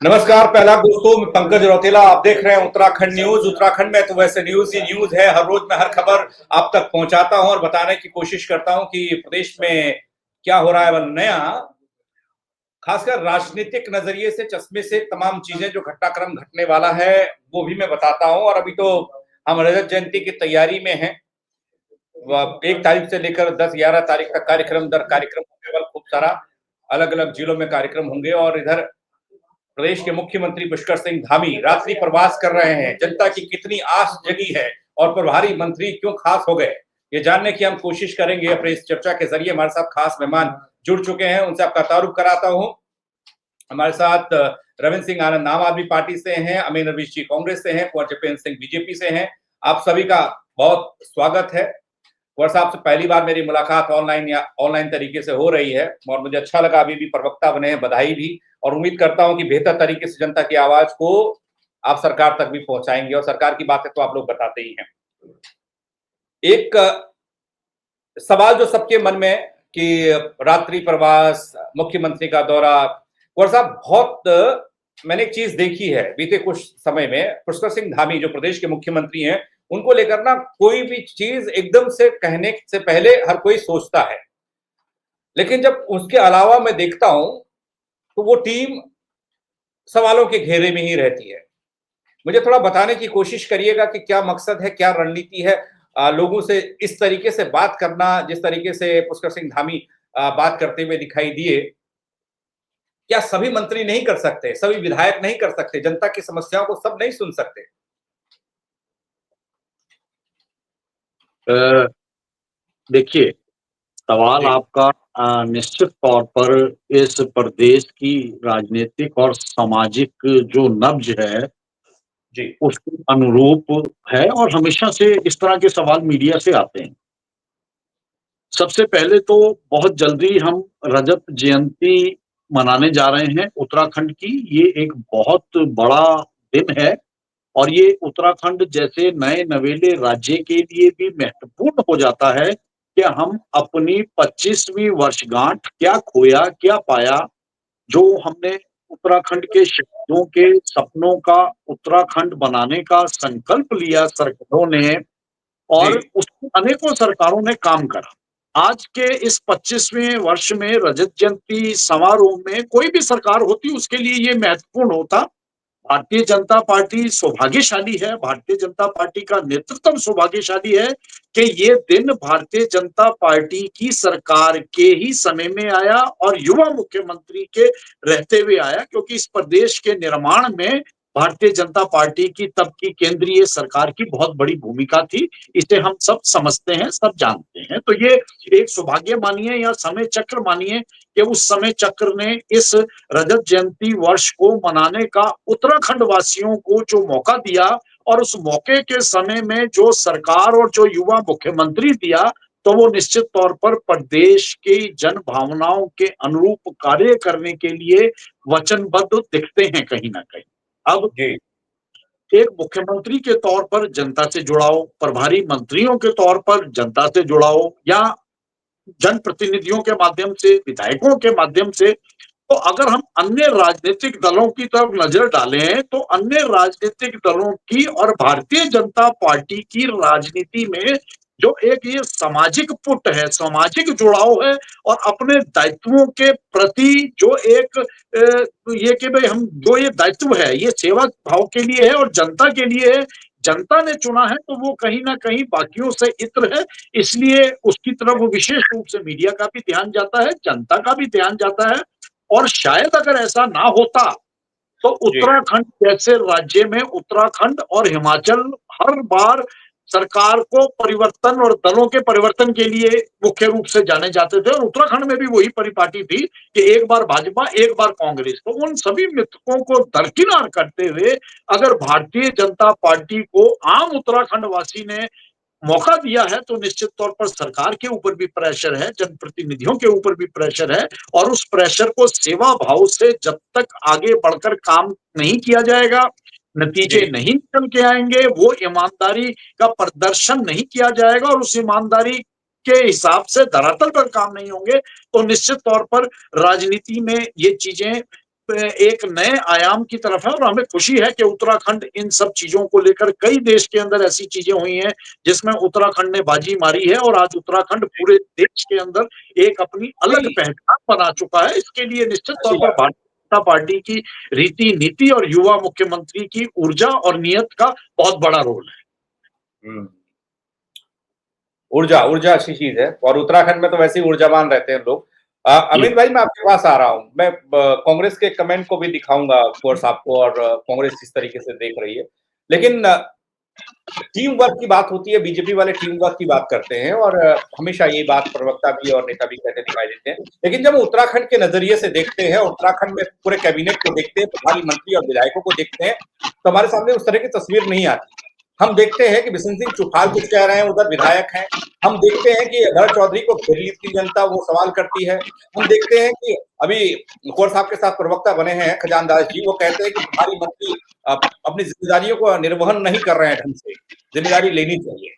नमस्कार। पहला दोस्तों, मैं पंकज रौतेला। आप देख रहे हैं उत्तराखंड न्यूज। उत्तराखंड में तो वैसे न्यूज ही न्यूज है। हर रोज मैं हर खबर आप तक पहुंचाता हूं और बताने की कोशिश करता हूं कि प्रदेश में क्या हो रहा है। वह नया, खासकर राजनीतिक नजरिए से, चश्मे से तमाम चीजें जो घटनाक्रम घटने वाला है वो भी मैं बताता हूं। और अभी तो हम रजत जयंती की तैयारी में हैं। 1 तारीख से लेकर 10-11 तारीख तक कार्यक्रम दर कार्यक्रम होंगे। खूब सारा अलग अलग जिलों में कार्यक्रम होंगे। और इधर प्रदेश के मुख्यमंत्री पुष्कर सिंह धामी रात्रि प्रवास कर रहे हैं। जनता की कितनी आस जगी है और प्रभारी मंत्री क्यों खास हो गए, ये जानने की हम कोशिश करेंगे अपने इस चर्चा के जरिए। हमारे साथ खास मेहमान जुड़ चुके हैं, उनसे आपका तारुफ कराता हूं। हमारे साथ रविंद्र सिंह आनंद आम आदमी पार्टी से हैं, अमीन रवीश जी कांग्रेस से हैं, कुंवर जपेंद्र सिंह बीजेपी से हैं। आप सभी का बहुत स्वागत है। कुंवर साहब से पहली बार मेरी मुलाकात ऑनलाइन या ऑनलाइन तरीके से हो रही है और मुझे अच्छा लगा। अभी भी प्रवक्ता बने हैं, बधाई भी। और उम्मीद करता हूं कि बेहतर तरीके से जनता की आवाज को आप सरकार तक भी पहुंचाएंगे। और सरकार की बातें तो आप लोग बताते ही हैं। एक सवाल जो सबके मन में कि रात्रि प्रवास, मुख्यमंत्री का दौरा, कुंवर साहब बहुत मैंने एक चीज देखी है बीते कुछ समय में। पुष्कर सिंह धामी जो प्रदेश के मुख्यमंत्री हैं, उनको लेकर ना कोई भी चीज एकदम से कहने से पहले हर कोई सोचता है। लेकिन जब उसके अलावा मैं देखता हूं तो वो टीम सवालों के घेरे में ही रहती है। मुझे थोड़ा बताने की कोशिश करिएगा कि क्या मकसद है, क्या रणनीति है लोगों से इस तरीके से बात करना, जिस तरीके से पुष्कर सिंह धामी बात करते हुए दिखाई दिए। क्या सभी मंत्री नहीं कर सकते, सभी विधायक नहीं कर सकते, जनता की समस्याओं को सब नहीं सुन सकते? देखिए, सवाल जी। आपका निश्चित तौर पर इस प्रदेश की राजनीतिक और सामाजिक जो नब्ज है, जी। उसके अनुरूप है और हमेशा से इस तरह के सवाल मीडिया से आते हैं। सबसे पहले तो बहुत जल्दी हम रजत जयंती मनाने जा रहे हैं उत्तराखंड की। ये एक बहुत बड़ा दिन है और ये उत्तराखंड जैसे नए नवेले राज्य के लिए भी महत्वपूर्ण हो जाता है कि हम अपनी 25वीं वर्षगांठ क्या खोया क्या पाया, जो हमने उत्तराखंड के शहीदों के सपनों का उत्तराखंड बनाने का संकल्प लिया सरकारों ने, जी। और उसमें अनेकों सरकारों ने काम करा। आज के इस 25वें वर्ष में रजत जयंती समारोह में कोई भी सरकार होती उसके लिए ये महत्वपूर्ण होता। भारतीय जनता पार्टी सौभाग्यशाली है, भारतीय जनता पार्टी का नेतृत्व सौभाग्यशाली है कि ये दिन भारतीय जनता पार्टी की सरकार के ही समय में आया और युवा मुख्यमंत्री के रहते हुए आया, क्योंकि इस प्रदेश के निर्माण में भारतीय जनता पार्टी की तब की केंद्रीय सरकार की बहुत बड़ी भूमिका थी। इसे हम सब समझते हैं, सब जानते हैं। तो ये एक सौभाग्य मानिए या समय चक्र मानिए कि उस समय चक्र ने इस रजत जयंती वर्ष को मनाने का उत्तराखंड वासियों को जो मौका दिया, और उस मौके के समय में जो सरकार और जो युवा मुख्यमंत्री दिया, तो वो निश्चित तौर पर प्रदेश की जन भावनाओं के अनुरूप कार्य करने के लिए वचनबद्ध दिखते हैं कहीं ना कहीं। अब जी। एक मुख्यमंत्री के तौर पर जनता से जुड़ाओ, प्रभारी मंत्रियों के तौर पर जनता से जुड़ाओ, या जनप्रतिनिधियों के माध्यम से, विधायकों के माध्यम से। तो अगर हम अन्य राजनीतिक दलों की तरफ नजर डालें तो अन्य राजनीतिक दलों की और भारतीय जनता पार्टी की राजनीति में जो एक ये सामाजिक पुट है, सामाजिक जुड़ाव है, और अपने दायित्वों के प्रति जो एक ये कि भाई हम जो ये दायित्व है ये सेवा भाव के लिए है और जनता के लिए है, जनता ने चुना है, तो वो कहीं ना कहीं बाकियों से इत्र है। इसलिए उसकी तरफ विशेष रूप से मीडिया का भी ध्यान जाता है, जनता का भी ध्यान जाता है। और शायद अगर ऐसा ना होता तो जी। उत्तराखंड जैसे राज्य में उत्तराखंड और हिमाचल हर बार सरकार को परिवर्तन और दलों के परिवर्तन के लिए मुख्य रूप से जाने जाते थे, और उत्तराखंड में भी वही परिपाटी थी कि एक बार भाजपा एक बार कांग्रेस। तो उन सभी मिथकों को दरकिनार करते हुए अगर भारतीय जनता पार्टी को आम उत्तराखंड वासी ने मौका दिया है, तो निश्चित तौर पर सरकार के ऊपर भी प्रेशर है, जनप्रतिनिधियों के ऊपर भी प्रेशर है, और उस प्रेशर को सेवा भाव से जब तक आगे बढ़कर काम नहीं किया जाएगा, जी। नतीजे नहीं निकल के आएंगे, वो ईमानदारी का प्रदर्शन नहीं किया जाएगा और उस ईमानदारी के हिसाब से धरातल पर काम नहीं होंगे, तो निश्चित तौर पर राजनीति में ये चीजें एक नए आयाम की तरफ है और हमें खुशी है कि उत्तराखंड इन सब चीजों को लेकर कई देश के अंदर ऐसी चीजें हुई हैं जिसमें उत्तराखंड ने बाजी मारी है और आज उत्तराखंड पूरे देश के अंदर एक अपनी अलग नहीं, पहचान बना चुका है। इसके लिए निश्चित तौर अच्छी पर बात है। भारतीय जनता पार्टी की रीति नीति और युवा मुख्यमंत्री की ऊर्जा और नियत का बहुत बड़ा रोल है। हम्म, ऊर्जा ऊर्जा अच्छी चीज है और उत्तराखंड में तो वैसे ही ऊर्जावान रहते हैं लोग। जी अमित भाई, मैं आपके पास आ रहा हूँ। मैं कांग्रेस के कमेंट को भी दिखाऊंगा कुंवर साहब को, और कांग्रेस जिस तरीके से देख रही है। लेकिन टीम वर्क की बात होती है, बीजेपी वाले टीम वर्क की बात करते हैं, और हमेशा ये बात प्रवक्ता भी और नेता भी कहते दिखाई देते हैं। लेकिन जब उत्तराखंड के नजरिए से देखते हैं, उत्तराखंड में पूरे कैबिनेट को देखते हैं, प्रभारी मंत्री और विधायकों को देखते हैं, तो हमारे सामने उस तरह की तस्वीर नहीं आती। हम देखते हैं कि बिशन सिंह चुफाल कुछ कह रहे हैं, उधर विधायक हैं। हम देखते हैं कि अधर चौधरी को घेर ली जनता, वो सवाल करती है। हम देखते हैं कि अभी कुंवर साहब के साथ प्रवक्ता बने हैं खजानदास जी, वो कहते हैं कि प्रभारी मंत्री अपनी जिम्मेदारियों को निर्वहन नहीं कर रहे हैं ढंग से, जिम्मेदारी लेनी चाहिए।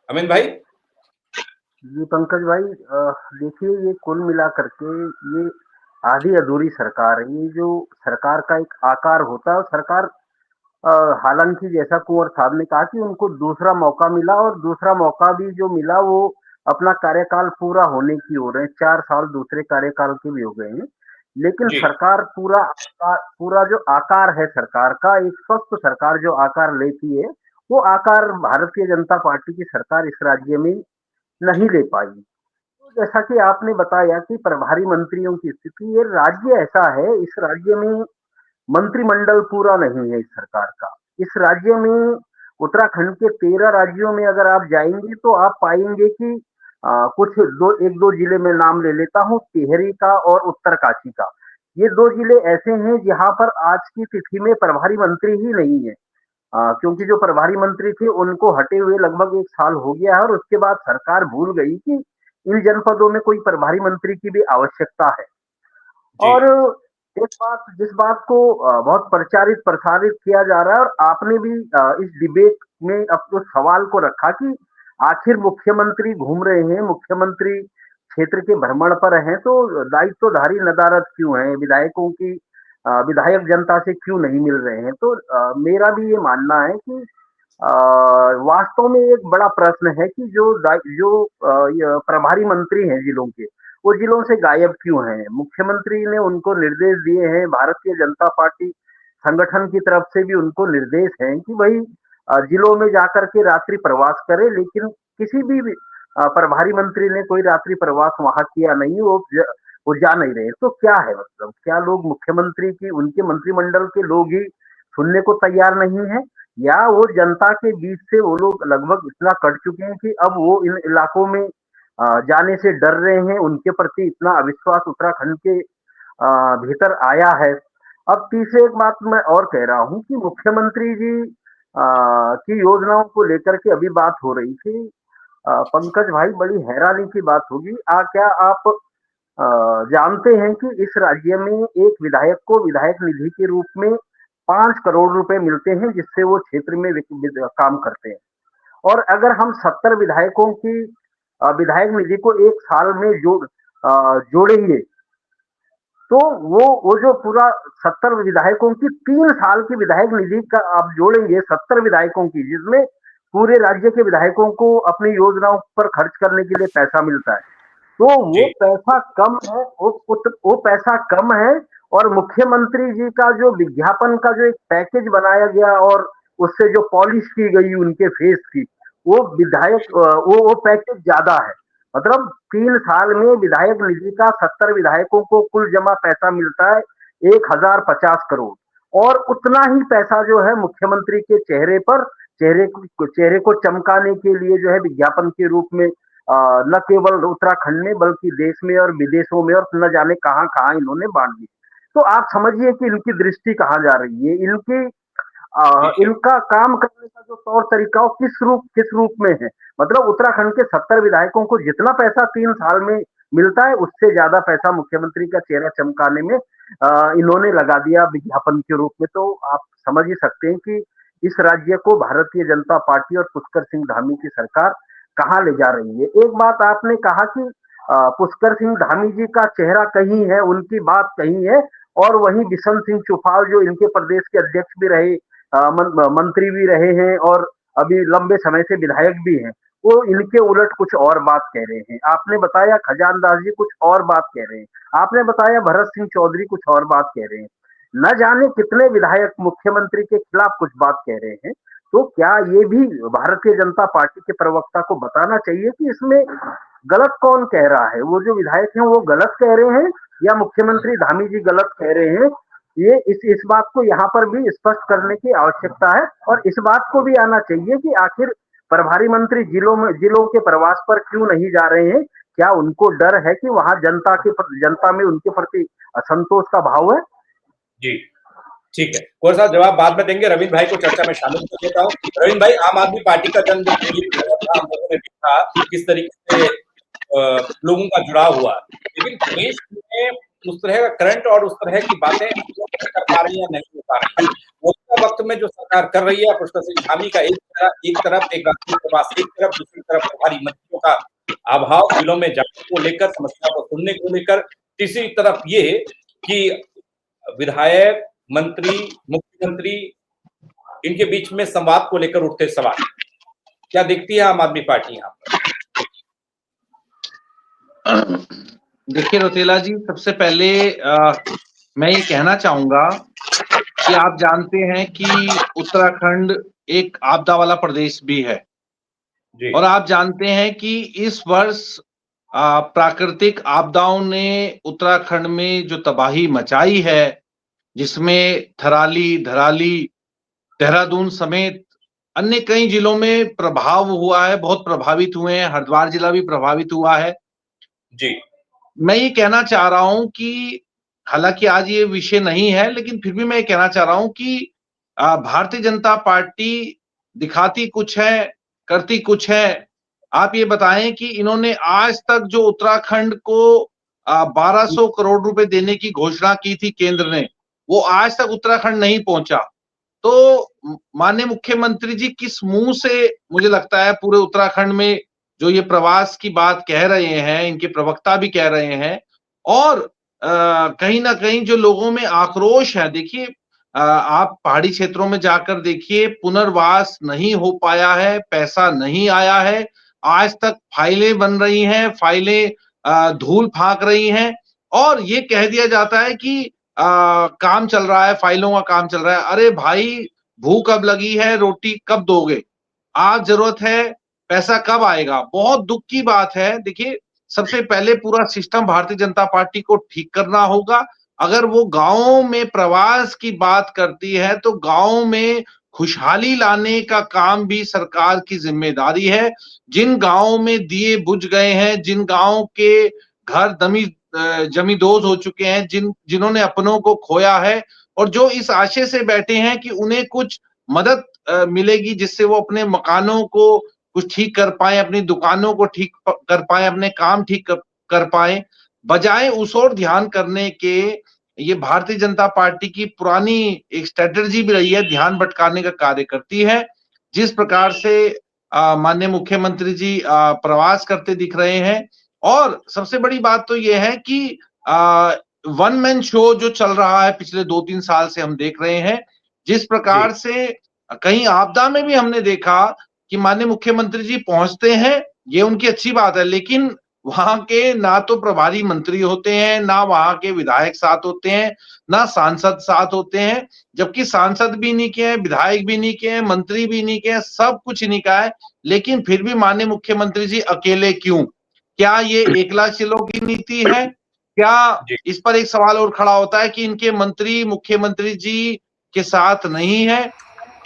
अमीन भाई। जी पंकज भाई, देखिए ये कुल मिला करके ये आधी अधूरी सरकार है। ये जो सरकार का एक आकार होता है, सरकार अ, हालांकि जैसा कुंवर साहब ने कहा कि उनको दूसरा मौका मिला, और दूसरा मौका भी जो मिला वो अपना कार्यकाल पूरा होने की ओर है। 4 साल दूसरे कार्यकाल के भी हो गए हैं, लेकिन जी सरकार पूरा जो आकार है सरकार का, एक स्वस्थ सरकार जो आकार लेती है, वो आकार भारतीय जनता पार्टी की सरकार इस राज्य में नहीं ले पाई। तो जैसा कि आपने बताया कि प्रभारी मंत्रियों की स्थिति, ये राज्य ऐसा है, इस राज्य में मंत्रिमंडल पूरा नहीं है इस सरकार का। इस राज्य में उत्तराखंड के 13 राज्यों में अगर आप जाएंगे तो आप पाएंगे कि कुछ दो एक दो जिले में नाम ले लेता हूँ, टिहरी का और उत्तरकाशी का। ये दो जिले ऐसे हैं जहां पर आज की तिथि में प्रभारी मंत्री ही नहीं है। क्योंकि जो प्रभारी मंत्री थे उनको हटे हुए लगभग 1 साल हो गया है, और उसके बाद सरकार भूल गई कि इन जनपदों में कोई प्रभारी मंत्री की भी आवश्यकता है। जी और जिस बात को बहुत प्रचारित प्रसारित किया जा रहा है, और आपने भी इस डिबेट में अब उस सवाल को रखा कि आखिर मुख्यमंत्री घूम रहे हैं, मुख्यमंत्री क्षेत्र के भ्रमण पर हैं, तो दायित्वधारी नदारद क्यों हैं, विधायकों की विधायक जनता से क्यों नहीं मिल रहे हैं। तो मेरा भी ये मानना है कि वास्तव में एक बड़ा प्रश्न है कि ये प्रभारी मंत्री हैं जिलों के, वो जिलों से गायब क्यों हैं। मुख्यमंत्री ने उनको निर्देश दिए हैं, भारतीय जनता पार्टी संगठन की तरफ से भी उनको निर्देश हैं कि भाई जिलों में जाकर के रात्रि प्रवास करे, लेकिन किसी भी प्रभारी मंत्री ने कोई रात्रि प्रवास वहां किया नहीं। वो जा नहीं रहे। तो क्या है मतलब, क्या लोग मुख्यमंत्री की, उनके मंत्रिमंडल के लोग ही सुनने को तैयार नहीं है, या वो जनता के बीच से वो लोग लगभग इतना कट चुके हैं कि अब वो इन इलाकों में जाने से डर रहे हैं, उनके प्रति इतना अविश्वास उत्तराखंड के भीतर आया है। अब तीसरे एक बात मैं और कह रहा हूँ कि मुख्यमंत्री जी की योजनाओं को लेकर के अभी बात हो रही थी। पंकज भाई, बड़ी हैरानी की बात होगी, क्या आप जानते हैं कि इस राज्य में एक विधायक को विधायक निधि के रूप में 5 करोड़ रुपए मिलते हैं, जिससे वो क्षेत्र में काम करते हैं। और अगर हम 70 विधायकों की विधायक निधि को एक साल में जोड़ेंगे, तो वो जो पूरा 70 विधायकों की 3 साल की विधायक निधि का आप जोड़ेंगे, 70 विधायकों की, जिसमें पूरे राज्य के विधायकों को अपनी योजनाओं पर खर्च करने के लिए पैसा मिलता है, तो वो जी पैसा कम है। वो पैसा कम है। और मुख्यमंत्री जी का जो विज्ञापन का जो एक पैकेज बनाया गया, और उससे जो पॉलिश की गई उनके फेस की, वो वो पैकेज ज्यादा है। मतलब 3 साल में विधायक निधि का 70 विधायकों को कुल जमा पैसा मिलता है 1050 करोड़, और उतना ही पैसा जो है मुख्यमंत्री के चेहरे को चमकाने के लिए जो है विज्ञापन के रूप में न केवल उत्तराखंड में बल्कि देश में और विदेशों में और न जाने कहां कहां इन्होंने बांट दी। तो आप समझिए कि इनकी दृष्टि कहां जा रही है, ठीक है। इनका काम करने का जो तौर तरीका वो किस रूप में है। मतलब उत्तराखंड के 70 विधायकों को जितना पैसा 3 साल में मिलता है, उससे ज्यादा पैसा मुख्यमंत्री का चेहरा चमकाने में इन्होंने लगा दिया विज्ञापन के रूप में। तो आप समझ ही सकते हैं कि इस राज्य को भारतीय जनता पार्टी और पुष्कर सिंह धामी की सरकार कहाँ ले जा रही है। एक बात आपने कहा कि पुष्कर सिंह धामी जी का चेहरा कहीं है, उनकी बात कहीं है, और वहीं बिशन सिंह चुफाल जो इनके प्रदेश के अध्यक्ष भी रहे, मंत्री भी रहे हैं और अभी लंबे समय से विधायक भी हैं, वो इनके उलट कुछ और बात कह रहे हैं। आपने बताया खजानदास जी कुछ और बात कह रहे हैं, आपने बताया भरत सिंह चौधरी कुछ और बात कह रहे हैं, न जाने कितने विधायक मुख्यमंत्री के खिलाफ कुछ बात कह रहे हैं। तो क्या ये भी भारतीय जनता पार्टी के प्रवक्ता को बताना चाहिए कि इसमें गलत कौन कह रहा है? वो जो विधायक हैं वो गलत कह रहे हैं या मुख्यमंत्री धामी जी गलत कह रहे हैं? ये इस बात को यहाँ पर भी स्पष्ट करने की आवश्यकता है, और इस बात को भी आना चाहिए कि आखिर प्रभारी मंत्री जिलों के प्रवास पर क्यों नहीं जा रहे हैं? क्या उनको डर है कि वहां जनता में उनके प्रति असंतोष का भाव है? जी, ठीक है। कुंवर साहब जवाब बाद में देंगे, रवींद्र भाई को चर्चा में शामिल कर लेता हूँ। रवींद्र भाई, आम आदमी पार्टी का जन्म जब दिल्ली में हुआ था, हम लोगों ने देखा किस तरीके से लोगों का जुड़ाव हुआ, लेकिन देश में उस तरह का करंट और उस तरह की बातें कर पा रही है या नहीं हो पा रही है। मौजूदा वक्त में जो सरकार कर रही है, पुष्कर सिंह धामी का एक तरफ एक राष्ट्रीय प्रवास, एक तरफ दूसरी तरफ प्रभारी मंत्रियों का अभाव, जिलों में जाने को लेकर, समस्या को सुनने को लेकर, तीसरी तरफ ये कि विधायक, मंत्री, मुख्यमंत्री, इनके बीच में संवाद को लेकर उठते सवाल, क्या देखती है आम आदमी पार्टी यहाँ पर? देखिए रौतेला जी, सबसे पहले मैं ये कहना चाहूंगा कि आप जानते हैं कि उत्तराखंड एक आपदा वाला प्रदेश भी है जी। और आप जानते हैं कि इस वर्ष प्राकृतिक आपदाओं ने उत्तराखंड में जो तबाही मचाई है, जिसमें थराली, धराली, देहरादून समेत अन्य कई जिलों में प्रभाव हुआ है, बहुत प्रभावित हुए हैं, हरिद्वार जिला भी प्रभावित हुआ है। जी। मैं ये कहना चाह रहा हूं कि हालांकि आज ये विषय नहीं है, लेकिन फिर भी मैं ये कहना चाह रहा हूं कि भारतीय जनता पार्टी दिखाती कुछ है, करती कुछ है। आप ये बताएं कि इन्होंने आज तक जो उत्तराखंड को 1200 करोड़ रुपए देने की घोषणा की थी केंद्र ने, वो आज तक उत्तराखंड नहीं पहुंचा। तो माननीय मुख्यमंत्री जी किस मुंह से, मुझे लगता है पूरे उत्तराखंड में जो ये प्रवास की बात कह रहे हैं, इनके प्रवक्ता भी कह रहे हैं, और कहीं ना कहीं जो लोगों में आक्रोश है, देखिए आप पहाड़ी क्षेत्रों में जाकर देखिए, पुनर्वास नहीं हो पाया है, पैसा नहीं आया है, आज तक फाइलें बन रही हैं, फाइलें धूल फांक रही हैं, और ये कह दिया जाता है कि काम चल रहा है, फाइलों का काम चल रहा है। अरे भाई, भूख कब लगी है, रोटी कब दोगे? आज जरूरत है, पैसा कब आएगा? बहुत दुख की बात है। देखिए, सबसे पहले पूरा सिस्टम भारतीय जनता पार्टी को ठीक करना होगा। अगर वो गांवों में प्रवास की बात करती है, तो गांव में खुशहाली लाने का काम भी सरकार की जिम्मेदारी है। जिन गांवों में दिए बुझ गए हैं, जिन गांव के घर जमींदोज हो चुके हैं, जिन्होंने अपनों को खोया है, और जो इस आशय से बैठे हैं कि उन्हें कुछ मदद मिलेगी जिससे वो अपने मकानों को कुछ ठीक कर पाए, अपनी दुकानों को ठीक कर पाए, अपने काम ठीक कर पाए, बजाय उस ओर ध्यान करने के, ये भारतीय जनता पार्टी की पुरानी एक स्ट्रेटजी भी रही है, ध्यान भटकाने का कार्य करती है। जिस प्रकार से माननीय मुख्यमंत्री जी प्रवास करते दिख रहे हैं, और सबसे बड़ी बात तो ये है कि वन मैन शो जो चल रहा है पिछले 2-3 साल से हम देख रहे हैं, जिस प्रकार से कहीं आपदा में भी हमने देखा कि माननीय मुख्यमंत्री जी पहुंचते हैं, ये उनकी अच्छी बात है, लेकिन वहां के ना तो प्रभारी मंत्री होते हैं, ना वहां के विधायक साथ होते हैं, ना सांसद साथ होते हैं, जबकि सांसद भी इन्हीं के हैं, विधायक भी इन्हीं के हैं, मंत्री भी इन्हीं के हैं, सब कुछ इन्हीं का है, लेकिन फिर भी माननीय मुख्यमंत्री जी अकेले क्यों? क्या ये एकला चिलो की नीति है? क्या इस पर एक सवाल और खड़ा होता है कि इनके मंत्री मुख्यमंत्री जी के साथ नहीं है।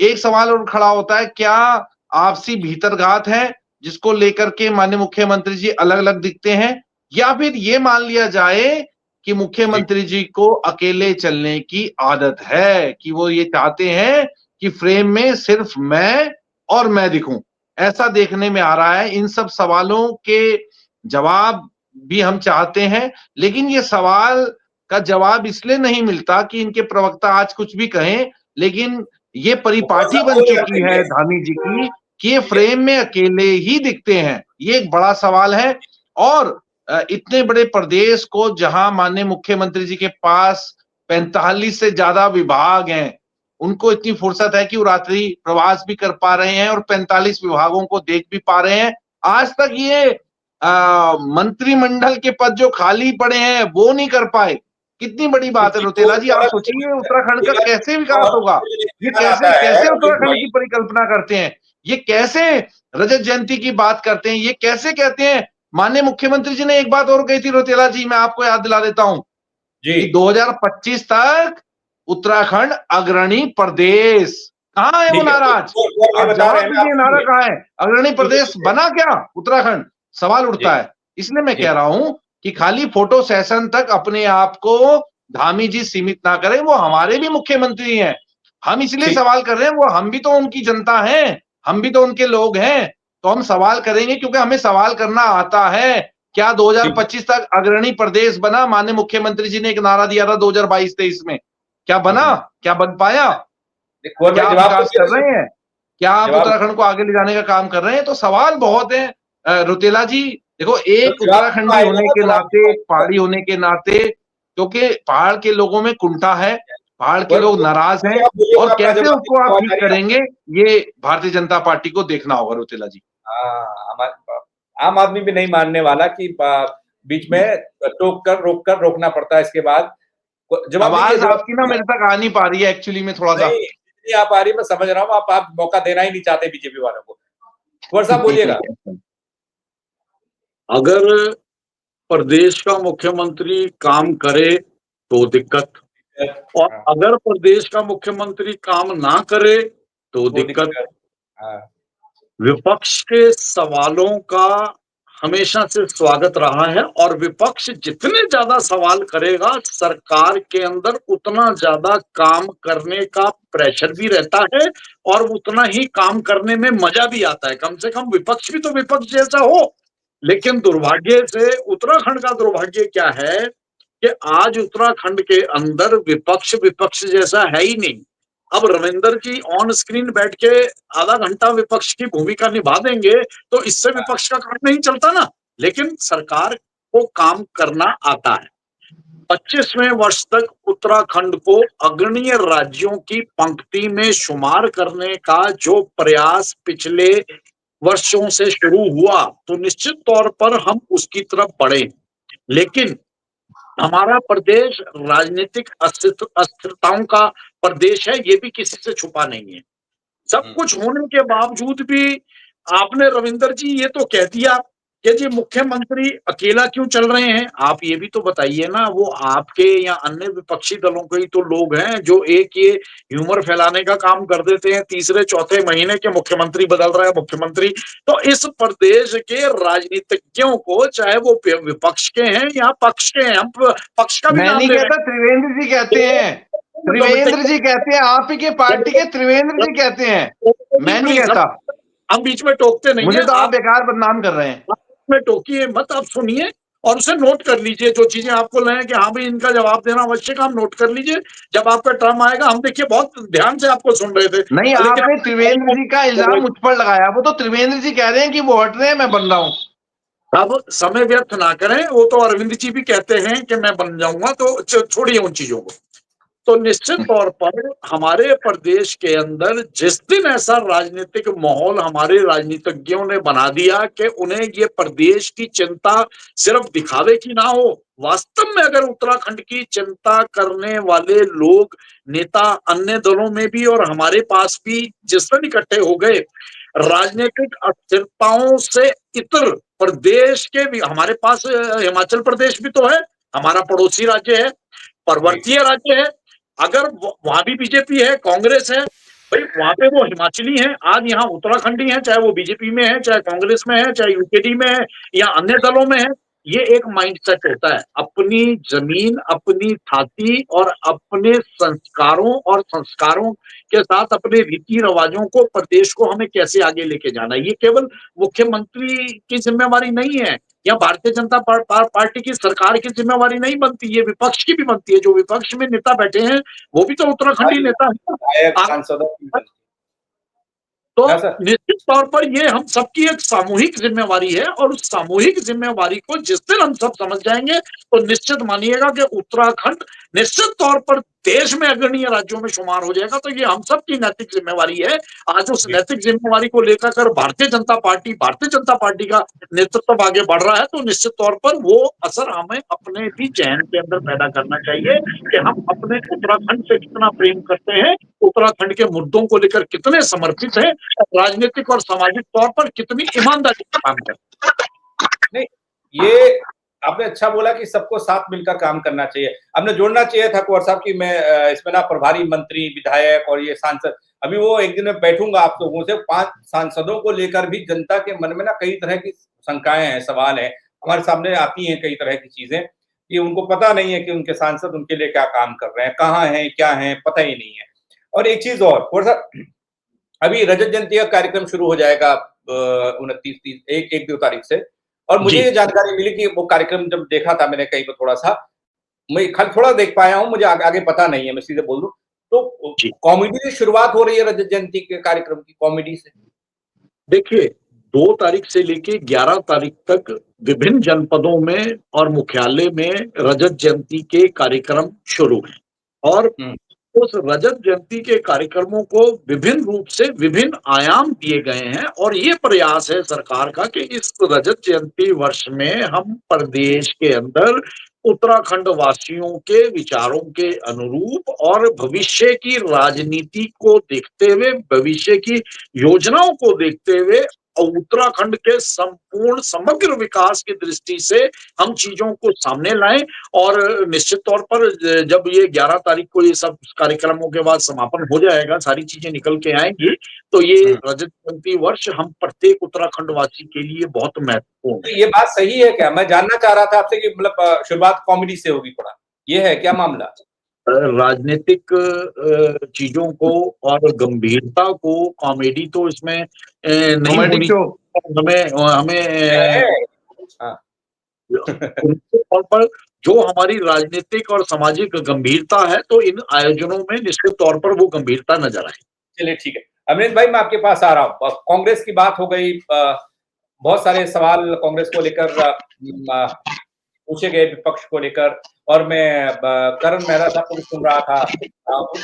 एक सवाल और खड़ा होता है, क्या आपसी भीतरघात है जिसको लेकर के माननीय मुख्यमंत्री जी अलग अलग दिखते हैं, या फिर ये मान लिया जाए कि मुख्यमंत्री जी को अकेले चलने की आदत है, कि वो ये चाहते हैं कि फ्रेम में सिर्फ मैं और मैं दिखूं। ऐसा देखने में आ रहा है। इन सब सवालों के जवाब भी हम चाहते हैं, लेकिन ये सवाल का जवाब इसलिए नहीं मिलता कि इनके प्रवक्ता आज कुछ भी कहें, लेकिन ये परिपाटी बन चुकी है धामी जी की कि ये फ्रेम में अकेले ही दिखते हैं। ये एक बड़ा सवाल है, और इतने बड़े प्रदेश को, जहां माननीय मुख्यमंत्री जी के पास 45 से ज्यादा विभाग हैं, उनको इतनी फुर्सत है कि वो रात्रि प्रवास भी कर पा रहे हैं और 45 विभागों को देख भी पा रहे हैं। आज तक ये मंत्रिमंडल के पद जो खाली पड़े हैं वो नहीं कर पाए। कितनी बड़ी बात है रुतेला जी, आप सोचिए उत्तराखंड का कैसे विकास होगा, ये कैसे कैसे उत्तराखंड की परिकल्पना करते हैं, ये कैसे रजत जयंती की बात करते हैं, ये कैसे कहते हैं। माननीय मुख्यमंत्री जी ने एक बात और कही थी रुतेला जी, मैं आपको याद दिला देता हूं कि 2025 तक उत्तराखंड अग्रणी प्रदेश। कहां है वो नारा आज? आप जवाब दीजिए, नारा कहां है? अग्रणी प्रदेश बना क्या उत्तराखंड? सवाल उठता है। इसलिए मैं कह रहा हूं कि खाली फोटो सेशन तक अपने आप को धामी जी सीमित ना करें, वो हमारे भी मुख्यमंत्री हैं। हम इसलिए सवाल कर रहे हैं, वो हम भी तो उनकी जनता हैं, हम भी तो उनके लोग हैं, तो हम सवाल करेंगे क्योंकि हमें सवाल करना आता है। क्या 2025 तक अग्रणी प्रदेश बना? माननीय मुख्यमंत्री जी ने एक नारा दिया था 2022-23 में, क्या बना? क्या बन पाया? क्या आप विकास कर रहे हैं? क्या आप उत्तराखंड को आगे ले जाने का काम कर रहे हैं? तो सवाल बहुत है रुतेला जी। देखो, एक उत्तराखंडी होने के नाते, एक पहाड़ी होने के नाते, क्योंकि पहाड़ के लोगों में कुंठा है, पहाड़ के लोग नाराज हैं, और कैसे उसको आप ठीक करेंगे, ये भारतीय जनता पार्टी को देखना होगा रुतेला जी। आम आदमी भी नहीं मानने वाला कि बीच में रोक कर रोकना पड़ता है। इसके बाद आवाज आपकी ना मेरे तक आ नहीं पा रही है एक्चुअली में, थोड़ा सा नहीं आ पा रही, मैं समझ रहा हूँ। आप मौका देना ही नहीं चाहते बीजेपी वालों को। कुंवर साहब बोलिएगा। अगर प्रदेश का मुख्यमंत्री काम करे तो दिक्कत, और अगर प्रदेश का मुख्यमंत्री काम ना करे तो दिक्कत। विपक्ष के सवालों का हमेशा से स्वागत रहा है, और विपक्ष जितने ज्यादा सवाल करेगा सरकार के अंदर उतना ज्यादा काम करने का प्रेशर भी रहता है, और उतना ही काम करने में मजा भी आता है। कम से कम विपक्ष भी तो विपक्ष जैसा हो। लेकिन दुर्भाग्य से उत्तराखंड का दुर्भाग्य क्या है कि आज उत्तराखंड के अंदर विपक्ष जैसा है ही नहीं। अब रविंदर जी ऑन स्क्रीन बैठ के आधा घंटा विपक्ष की भूमिका निभा देंगे तो इससे विपक्ष का काम नहीं चलता ना। लेकिन सरकार को काम करना आता है। 25वें वर्ष तक उत्तराखंड को अग्रणीय राज्यों की पंक्ति में शुमार करने का जो प्रयास पिछले वर्षों से शुरू हुआ, तो निश्चित तौर पर हम उसकी तरफ बढ़े। लेकिन हमारा प्रदेश राजनीतिक अस्थिरताओं का प्रदेश है, ये भी किसी से छुपा नहीं है। सब कुछ होने के बावजूद भी आपने रविंदर जी ये तो कह दिया कि जी मुख्यमंत्री अकेला क्यों चल रहे हैं। आप ये भी तो बताइए ना, वो आपके या अन्य विपक्षी दलों के ही तो लोग हैं जो एक ये ह्यूमर फैलाने का काम कर देते हैं, तीसरे चौथे महीने के मुख्यमंत्री बदल रहा है मुख्यमंत्री। तो इस प्रदेश के राजनीतिज्ञों को, चाहे वो विपक्ष के हैं या पक्ष के हैं, हम पक्ष का भी मैं नहीं कहता, त्रिवेंद्र जी कहते हैं, त्रिवेंद्र जी कहते हैं, आप ही के पार्टी के त्रिवेंद्र जी कहते हैं, मैं नहीं कहता। हम बीच में टोकते नहीं, मुझे तो आप बेकार बदनाम कर रहे हैं। में टोकिए मत, आप सुनिए और उसे नोट कर लीजिए। जो चीजें आपको लगे कि हाँ भाई इनका जवाब देना आवश्यक, हम नोट कर लीजिए। जब आपका टर्म आएगा, हम देखिए बहुत ध्यान से आपको सुन रहे थे। नहीं, आपने त्रिवेंद्र जी का इल्जाम मुझ पर लगाया, वो तो त्रिवेंद्र जी कह रहे हैं कि वो हट रहे हैं, मैं बन रहा हूं। अब समय व्यर्थ ना करें, वो तो अरविंद जी भी कहते हैं कि मैं बन जाऊंगा, तो छोड़िए उन चीजों को। तो निश्चित तौर पर हमारे प्रदेश के अंदर जिस दिन ऐसा राजनीतिक माहौल हमारे राजनीतिज्ञों ने बना दिया कि उन्हें ये प्रदेश की चिंता सिर्फ दिखावे की ना हो, वास्तव में अगर उत्तराखंड की चिंता करने वाले लोग, नेता अन्य दलों में भी और हमारे पास भी जिस दिन इकट्ठे हो गए, राजनीतिक अस्थिरताओं से इतर प्रदेश के भी, हमारे पास हिमाचल प्रदेश भी तो है, हमारा पड़ोसी राज्य है, पर्वतीय राज्य है। अगर वहां भी बीजेपी है, कांग्रेस है, भाई वहां पे वो हिमाचली हैं, आज यहाँ उत्तराखंडी हैं, चाहे वो बीजेपी में है, चाहे कांग्रेस में है, चाहे यूकेडी में है या अन्य दलों में है। ये एक माइंडसेट होता है, अपनी जमीन, अपनी छाती और अपने संस्कारों के साथ अपने रीति रिवाजों को, प्रदेश को हमें कैसे आगे लेके जाना है। ये केवल मुख्यमंत्री की जिम्मेवारी नहीं है या भारतीय जनता पार्टी की सरकार की जिम्मेवारी नहीं बनती, ये विपक्ष की भी बनती है। जो विपक्ष में नेता बैठे हैं वो भी तो उत्तराखंडी नेता है। तो हाँ सर। निश्चित तौर पर ये हम सबकी एक सामूहिक जिम्मेवारी है, और उस सामूहिक जिम्मेवारी को जिस दिन हम सब समझ जाएंगे तो निश्चित मानिएगा कि उत्तराखंड निश्चित तौर पर देश में अग्रणीय राज्यों में शुमार हो जाएगा। तो ये हम सब की नैतिक जिम्मेवारी है। आज उस जी। नैतिक जिम्मेवारी को लेकर कर भारतीय जनता पार्टी का नेतृत्व आगे बढ़ रहा है, तो निश्चित तौर पर वो असर हमें अपने भी चयन के अंदर पैदा करना चाहिए कि हम अपने उत्तराखंड से कितना प्रेम करते हैं, उत्तराखंड के मुद्दों को लेकर कितने समर्पित हैं, राजनीतिक और सामाजिक तौर पर कितनी ईमानदारी से काम करते नहीं, ये आपने अच्छा बोला कि सबको साथ मिलकर काम करना चाहिए। हमने जोड़ना चाहिए था कुंवर साहब कि मैं इसमें ना प्रभारी मंत्री, विधायक और ये सांसद, अभी वो एक दिन मैं बैठूंगा आप लोगों से, 5 सांसदों को लेकर भी जनता के मन में ना कई तरह की शंकाएं हैं, सवाल हैं, हमारे सामने आती हैं कई तरह की चीजें कि उनको पता नहीं है कि उनके सांसद उनके लिए क्या काम कर रहे हैं, कहाँ हैं, क्या हैं, पता ही नहीं है। और एक चीज और कुंवर साहब, अभी रजत जयंती का कार्यक्रम शुरू हो जाएगा 29 30 1 2 तारीख से, और मुझे जी। ये जानकारी मिली कि वो कार्यक्रम जब देखा था मैंने कहीं पे थोड़ा-सा, मैं खाली थोड़ा देख पाया हूँ, मुझे आगे आगे पता नहीं है, मैं सीधे बोल दूँ। तो जी। कॉमेडी से शुरुआत हो रही है रजत जयंती के कार्यक्रम की, कॉमेडी से। देखिए, 2 तारीख से लेके 11 तारीख तक विभिन्न जनपदों में और मुख्यालय में रजत जयंती के कार्यक्रम शुरू हैं, और हुँ, उस रजत जयंती के कार्यक्रमों को विभिन्न रूप से विभिन्न आयाम दिए गए हैं, और ये प्रयास है सरकार का कि इस रजत जयंती वर्ष में हम प्रदेश के अंदर उत्तराखंड वासियों के विचारों के अनुरूप और भविष्य की राजनीति को देखते हुए, भविष्य की योजनाओं को देखते हुए और उत्तराखंड के संपूर्ण समग्र विकास की दृष्टि से हम चीजों को सामने लाएं। और निश्चित तौर पर जब ये 11 तारीख को ये सब कार्यक्रमों के बाद समापन हो जाएगा, सारी चीजें निकल के आएंगी, तो ये हुँ। रजत जयंती वर्ष हम प्रत्येक उत्तराखंड वासी के लिए बहुत महत्वपूर्ण तो है। ये बात सही है क्या? मैं जानना चाह रहा था आपसे कि मतलब शुरुआत कॉमेडी से होगी थोड़ा, ये है क्या मामला? राजनीतिक चीजों को और गंभीरता को कॉमेडी तो इसमें नहीं कॉमेडी होनी शो। चाहिए। हमें है। हमें हाँ। निश्चित तौर पर जो हमारी राजनीतिक और सामाजिक गंभीरता है, तो इन आयोजनों में निश्चित तौर पर वो गंभीरता नजर आए। चलिए ठीक है। अमरीश भाई मैं आपके पास आ रहा हूँ। कांग्रेस की बात हो गई, बहुत सारे सवाल कांग्रेस को लेकर पूछे गए विपक्ष को लेकर, और मैं करण मेहरा साहब को भी सुन रहा था।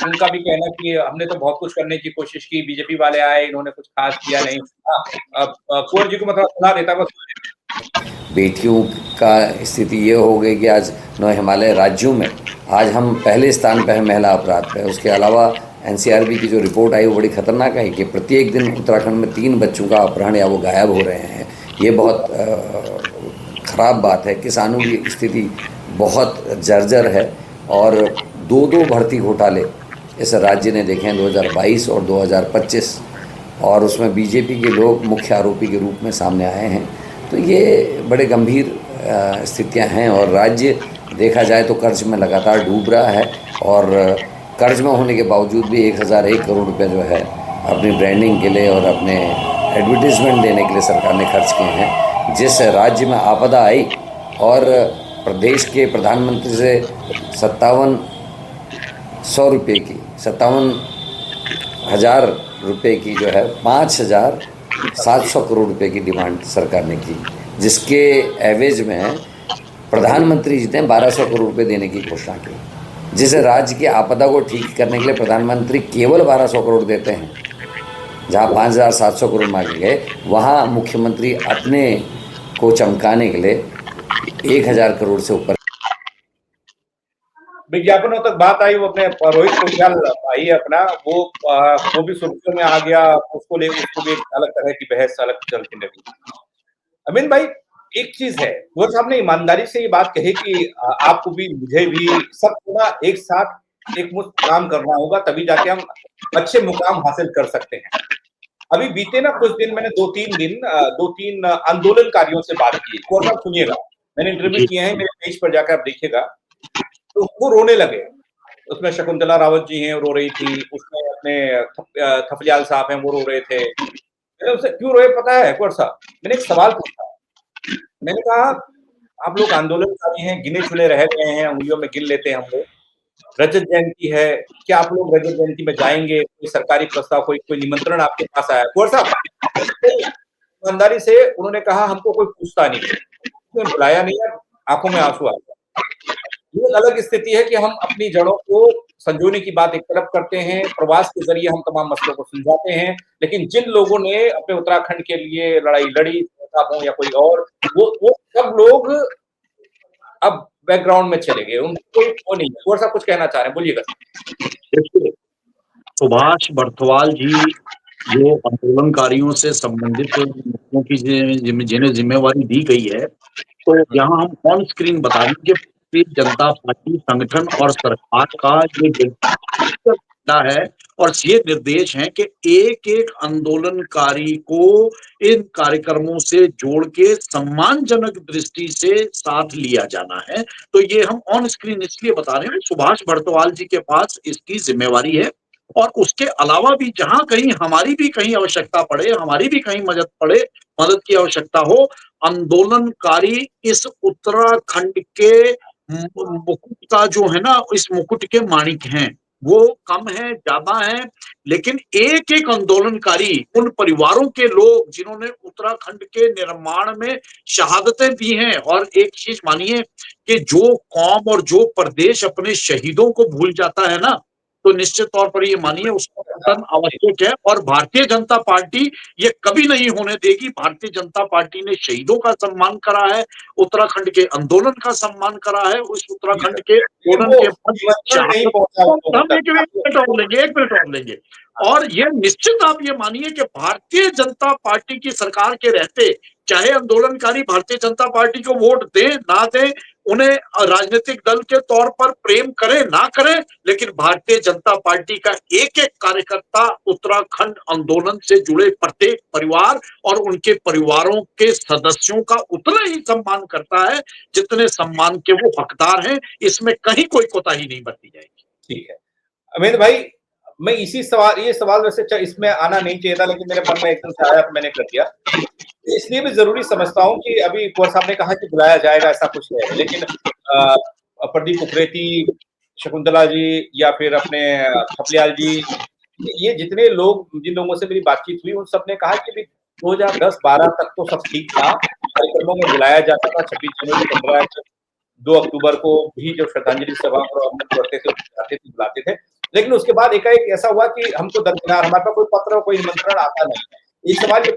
उनका भी कहना है कि हमने तो बहुत कुछ करने की कोशिश की, बीजेपी वाले आए, इन्होंने कुछ खास किया नहीं। कुंवर जी को मैं थोड़ा सुना देता हूँ। बेटियों का स्थिति ये हो गई कि आज 9 हिमालय राज्यों में आज हम पहले स्थान पर हैं महिला अपराध पे। उसके अलावा एनसीआरबी की जो रिपोर्ट आई वो बड़ी खतरनाक है कि प्रत्येक दिन उत्तराखंड में 3 बच्चों का अपहरण या वो गायब हो रहे हैं। ये बहुत ख़राब बात है। किसानों की स्थिति बहुत जर्जर है, और 2 भर्ती घोटाले इस राज्य ने देखे हैं 2022 और 2025, और उसमें बीजेपी के लोग मुख्य आरोपी के रूप में सामने आए हैं। तो ये बड़े गंभीर स्थितियां हैं, और राज्य देखा जाए तो कर्ज में लगातार डूब रहा है, और कर्ज में होने के बावजूद भी 1001 करोड़ रुपए जो है अपनी ब्रांडिंग के लिए और अपने एडवर्टीजमेंट देने के लिए सरकार ने खर्च किए हैं। जिस राज्य में आपदा आई और प्रदेश के प्रधानमंत्री से 57,000 रुपये की जो है 5,700 करोड़ रुपए की डिमांड सरकार ने की, जिसके एवज में प्रधानमंत्री जी ने 1,200 करोड़ रुपए देने की घोषणा की। जिस राज्य की आपदा को ठीक करने के लिए प्रधानमंत्री केवल 1,200 करोड़ देते हैं, जहां 5,700 करोड़ मांगे गए, वहां मुख्यमंत्री अपने को चमकाने के लिए 1,000 करोड़ से ऊपर विज्ञापनों तक बात आई। वो अपने रोहित पोखरियाल भाई है अपना, वो भी सुर्खियों में आ गया। उसको भी एक अलग तरह की बहस अलग चलती लगी। अमीन भाई, एक चीज है, वो साहब ने ईमानदारी से ये बात कही कि आपको भी, मुझे भी, सबको ना एक साथ एक मुश्त काम करना होगा, तभी जाके हम अच्छे मुकाम हासिल कर सकते हैं। अभी बीते ना कुछ दिन मैंने 2-3 आंदोलनकारियों से बात की। और आप सुनिएगा, मैंने इंटरव्यू जी। किए हैं, मेरे पेज पर जाकर आप देखिएगा, तो वो रोने लगे। उसमें शकुंतला रावत जी हैं, रो रही थी, उसमें अपने थपलियाल साहब हैं, वो रो रहे थे। मैंने उनसे क्यों रोए पता है कुंवर साहब? मैंने एक सवाल पूछा। मैंने कहा, आप लोग आंदोलनकारी हैं, गिने चुने रह गए हैं, उंगलियों में गिन लेते हैं हम लोग। रजत जयंती है, क्या आप लोग रजत जयंती में जाएंगे? कोई सरकारी प्रस्ताव, कोई निमंत्रण आपके पास आया? कुंवर साहब, ईमानदारी से उन्होंने कहा हमको कोई पूछता नहीं, बुलाया नहीं है, आंखों में आंसू आ गया। ये एक अलग स्थिति है कि हम अपनी जड़ों को संजोने की बात एक तरफ करते हैं, प्रवास के जरिए हम तमाम मसलों को सुलझाते हैं, लेकिन जिन लोगों ने अपने उत्तराखंड के लिए लड़ाई लड़ी, हो या कोई और, वो सब लोग अब बैकग्राउंड में चले गए, उनको कोई वो नहीं है। कुंवर साहब कुछ कहना चाह रहे हैं, बोलिएगा। देखिए, सुभाष बर्थवाल जी जो आंदोलनकारियों से संबंधित मुद्दों की जिन्हें जिम्मेवारी दी गई है, तो यहाँ हम ऑन स्क्रीन बता दें कि भारतीय जनता पार्टी संगठन और सरकार का ये है और ये निर्देश है कि एक एक आंदोलनकारी को इन कार्यक्रमों से जोड़ के सम्मानजनक दृष्टि से साथ लिया जाना है। तो ये हम ऑन स्क्रीन इसलिए बता रहे हैं, सुभाष बर्थवाल जी के पास इसकी जिम्मेवारी है और उसके अलावा भी जहां कहीं हमारी भी कहीं आवश्यकता पड़े, हमारी भी कहीं मदद की आवश्यकता हो, आंदोलनकारी इस उत्तराखंड के मुकुट का जो है ना, इस मुकुट के माणिक हैं। वो कम है, ज्यादा है, लेकिन एक एक आंदोलनकारी उन परिवारों के लोग जिन्होंने उत्तराखंड के निर्माण में शहादतें दी हैं। और एक चीज मानिए कि जो कौम और जो प्रदेश अपने शहीदों को भूल जाता है ना, तो निश्चित तौर पर ये मानिए उसका पतन आवश्यक है। और भारतीय जनता पार्टी ये कभी नहीं होने देगी। भारतीय जनता पार्टी ने शहीदों का सम्मान करा है, उत्तराखंड के आंदोलन का सम्मान करा है, उस उत्तराखंड के आंदोलन के हम एक मिनट और लेंगे, एक मिनट और लेंगे। और ये निश्चित आप ये मानिए कि भारतीय जनता पार्टी की सरकार के रहते चाहे आंदोलनकारी भारतीय जनता पार्टी को वोट दें ना दें, उन्हें राजनीतिक दल के तौर पर प्रेम करें ना करें, लेकिन भारतीय जनता पार्टी का एक एक कार्यकर्ता उत्तराखंड आंदोलन से जुड़े प्रत्येक परिवार और उनके परिवारों के सदस्यों का उतना ही सम्मान करता है जितने सम्मान के वो हकदार हैं। इसमें कहीं कोई कोताही नहीं बरती जाएगी। ठीक है अमित भाई, मैं ये सवाल वैसे इसमें आना नहीं चाहिए था, लेकिन मेरे मन में एकदम से आया तो मैंने कर दिया। इसलिए भी जरूरी समझता हूँ कि अभी कुंवर साहब ने कहा कि बुलाया जाएगा, ऐसा कुछ है, लेकिन प्रदीप उप्रेती, शकुंतला जी या फिर अपने थपलियाल जी, ये जितने लोग, जिन लोगों से मेरी बातचीत हुई, उन सब ने कहा कि 2010-12 तक तो सब ठीक था, कार्यक्रमों में बुलाया जाता था, 26 जनवरी, 15 अगस्त, 2 अक्टूबर को भी जो श्रद्धांजलि सभा करते थे बुलाते थे, लेकिन उसके बाद एकाएक ऐसा हुआ कि हमको दरकिनार, हमारे पास कोई पत्र कोई निमंत्रण आता नहीं। एक सवाल ये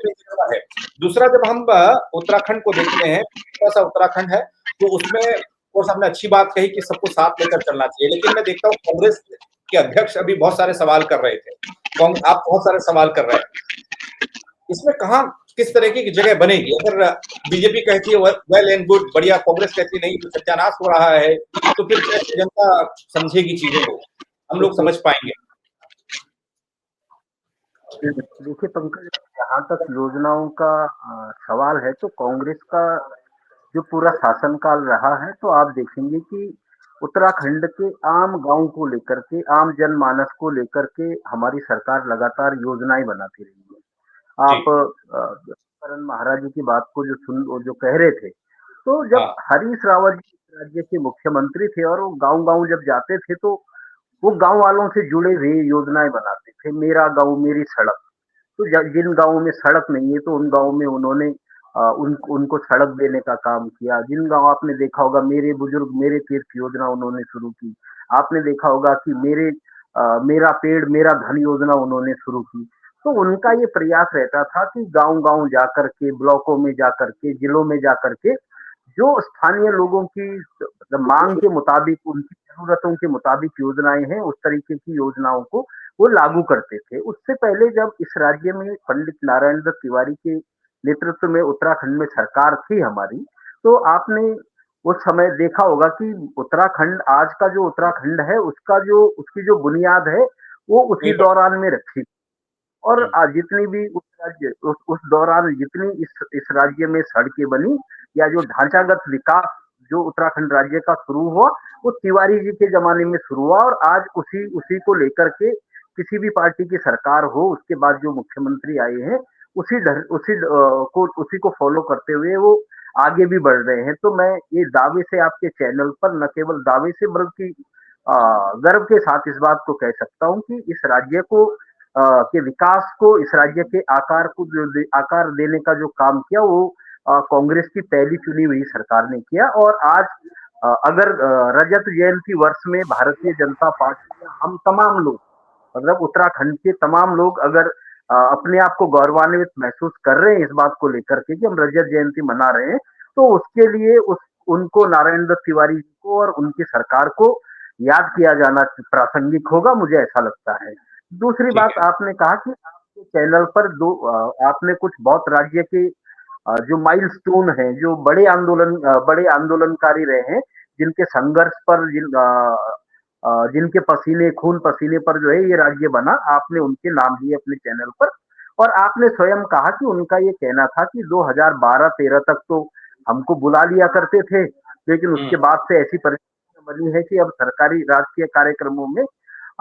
है। दूसरा, जब हम उत्तराखंड को देखते हैं, छोटा सा उत्तराखंड है, तो उसमें वो सबने अच्छी बात कही कि सबको साथ लेकर चलना चाहिए, लेकिन मैं देखता हूँ कांग्रेस के अध्यक्ष अभी बहुत सारे सवाल कर रहे थे, आप बहुत सारे सवाल कर रहे हैं, इसमें कहाँ किस तरीके की जगह बनेगी? अगर बीजेपी कहती है वेल एंड गुड, बढ़िया, कांग्रेस कहती नहीं तो सत्यानाश हो रहा है, तो फिर कैसे जनता समझेगी चीजों को, हम लोग समझ पाएंगे? देखिए पंकज, जहाँ तक योजनाओं का सवाल है, तो कांग्रेस का जो पूरा शासनकाल रहा है, तो आप देखेंगे कि उत्तराखंड के आम गांव को लेकर के, आम जनमानस को लेकर के हमारी सरकार लगातार योजनाएं बनाती रही है। आप करण महाराज जी की बात को जो कह रहे थे, तो जब हरीश रावत जी राज्य के मुख्यमंत्री थे और वो गांव-गांव जब जाते थे, तो वो गांव वालों से जुड़े हुए योजनाएं बनाते थे। मेरा गांव मेरी सड़क। तो जिन गांवों में सड़क नहीं है, तो उन गांवों में उन्होंने उनको सड़क देने का काम किया। जिन गांव आपने देखा होगा मेरे बुजुर्ग मेरे तीर्थ योजना उन्होंने शुरू की। आपने देखा होगा कि मेरा पेड़ मेरा धन योजना उन्होंने शुरू की। तो उनका ये प्रयास रहता था कि गांव-गांव जाकर के, ब्लॉकों में जाकर के, जिलों में जाकर के, जो स्थानीय लोगों की मांग के मुताबिक, उनकी जरूरतों के मुताबिक योजनाएं हैं, उस तरीके की योजनाओं को वो लागू करते थे। उससे पहले जब इस राज्य में पंडित नारायण दत्त तिवारी के नेतृत्व में उत्तराखंड में सरकार थी हमारी, तो आपने उस समय देखा होगा कि उत्तराखंड, आज का जो उत्तराखंड है, उसकी जो बुनियाद है, वो उसी दौरान में रखी। और जितनी भी उस दौरान जितनी इस राज्य में सड़कें बनी या जो ढांचागत विकास जो उत्तराखंड राज्य का शुरू हुआ, वो तिवारी जी के जमाने में शुरू हुआ। और आज उसी को लेकर के किसी भी पार्टी की सरकार हो, उसके बाद जो मुख्यमंत्री आए हैं, उसी को फॉलो करते हुए वो आगे भी बढ़ रहे हैं। तो मैं ये दावे से आपके चैनल पर, न केवल दावे से बल्कि गर्व के साथ इस बात को कह सकता हूँ कि इस राज्य को के विकास को, इस राज्य के आकार को आकार देने का जो काम किया वो कांग्रेस की पहली चुनी हुई सरकार ने किया। और आज अगर रजत जयंती वर्ष में भारतीय जनता पार्टी, हम तमाम लोग, मतलब उत्तराखंड के तमाम लोग अगर अपने आप को गौरवान्वित महसूस कर रहे हैं इस बात को लेकर के कि हम रजत जयंती मना रहे हैं, तो उसके लिए उनको, नारायण दत्त तिवारी जी को और उनकी सरकार को याद किया जाना प्रासंगिक होगा, मुझे ऐसा लगता है। दूसरी ठीक बात, है। आपने कहा कि आपके चैनल पर आपने कुछ बहुत राज्य के जो माइलस्टोन हैं, जो बड़े आंदोलनकारी रहे हैं, जिनके संघर्ष पर, जिनके खून पसीने पर जो है ये राज्य बना, आपने उनके नाम लिए अपने चैनल पर। और आपने स्वयं कहा कि उनका ये कहना था कि 2012-13 तक तो हमको बुला लिया करते थे, लेकिन उसके बाद से ऐसी परिस्थितियां बनी है कि अब सरकारी राजकीय कार्यक्रमों में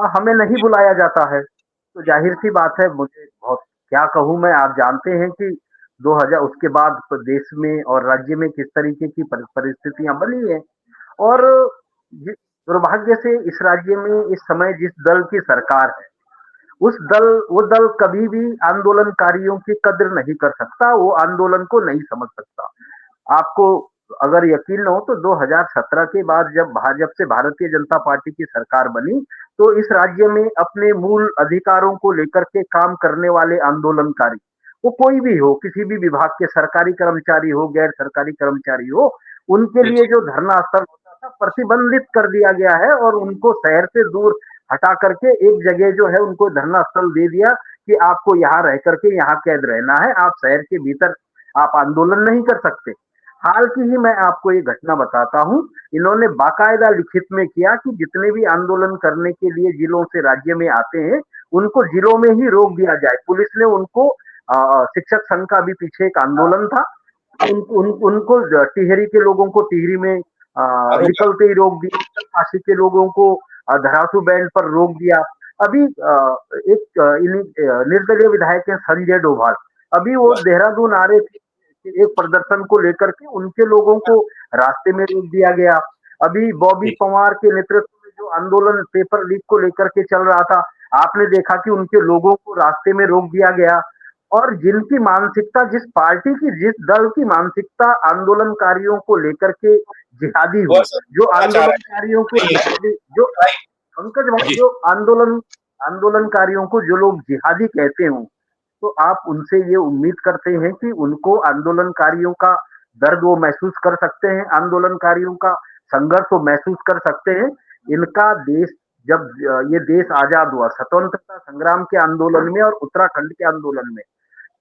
हमें नहीं बुलाया जाता है। तो जाहिर सी बात है, मुझे बहुत क्या कहूँ मैं, आप जानते हैं कि 2000 उसके बाद देश में और राज्य में किस तरीके की परिस्थितियां बनी है। और दुर्भाग्य से इस राज्य में इस समय जिस दल की सरकार है, वो दल कभी भी आंदोलनकारियों की कद्र नहीं कर सकता, वो आंदोलन को नहीं समझ सकता। आपको अगर यकीन न हो तो 2017 के बाद जब से भारतीय जनता पार्टी की सरकार बनी, तो इस राज्य में अपने मूल अधिकारों को लेकर के काम करने वाले आंदोलनकारी, वो कोई भी हो, किसी भी विभाग के, सरकारी कर्मचारी हो, गैर सरकारी कर्मचारी हो, उनके लिए जो धरना स्थल होता था प्रतिबंधित कर दिया गया है और उनको शहर से दूर हटा करके एक जगह जो है उनको धरना स्थल दे दिया कि आपको यहाँ रह करके यहाँ कैद रहना है, आप शहर के भीतर आप आंदोलन नहीं कर सकते। हाल की ही मैं आपको ये घटना बताता हूँ, इन्होंने बाकायदा लिखित में किया कि जितने भी आंदोलन करने के लिए जिलों से राज्य में आते हैं, उनको जिलों में ही रोक दिया जाए। पुलिस ने उनको शिक्षक संघ का भी पीछे एक आंदोलन था, उनको टिहरी के लोगों को टिहरी में आरोप निकलते ही रोक दिया, काशी के लोगों को धरासू बैंड पर रोक दिया। अभी एक निर्दलीय विधायक है संजय डोभाल, अभी वो बस, देहरादून आ रहे थे एक प्रदर्शन को लेकर के, उनके लोगों को रास्ते में रोक दिया गया। अभी बॉबी ठीक। पवार के नेतृत्व में जो आंदोलन पेपर लीक को लेकर के चल रहा था, आपने देखा कि उनके लोगों को रास्ते में रोक दिया गया। और जिनकी मानसिकता, जिस पार्टी की, जिस दल की मानसिकता आंदोलनकारियों को लेकर के जिहादी हो, वो सब जो कहना चाह रहे आंदोलनकारियों को हैं। जो राइट। पंकज भाई, जी। जो आंदोलनकारियों को जो लोग जिहादी कहते हो, तो आप उनसे ये उम्मीद करते हैं कि उनको आंदोलनकारियों का दर्द वो महसूस कर सकते हैं, आंदोलनकारियों का संघर्ष वो महसूस कर सकते हैं। इनका देश, जब ये देश आजाद हुआ स्वतंत्रता संग्राम के आंदोलन में और उत्तराखंड के आंदोलन में,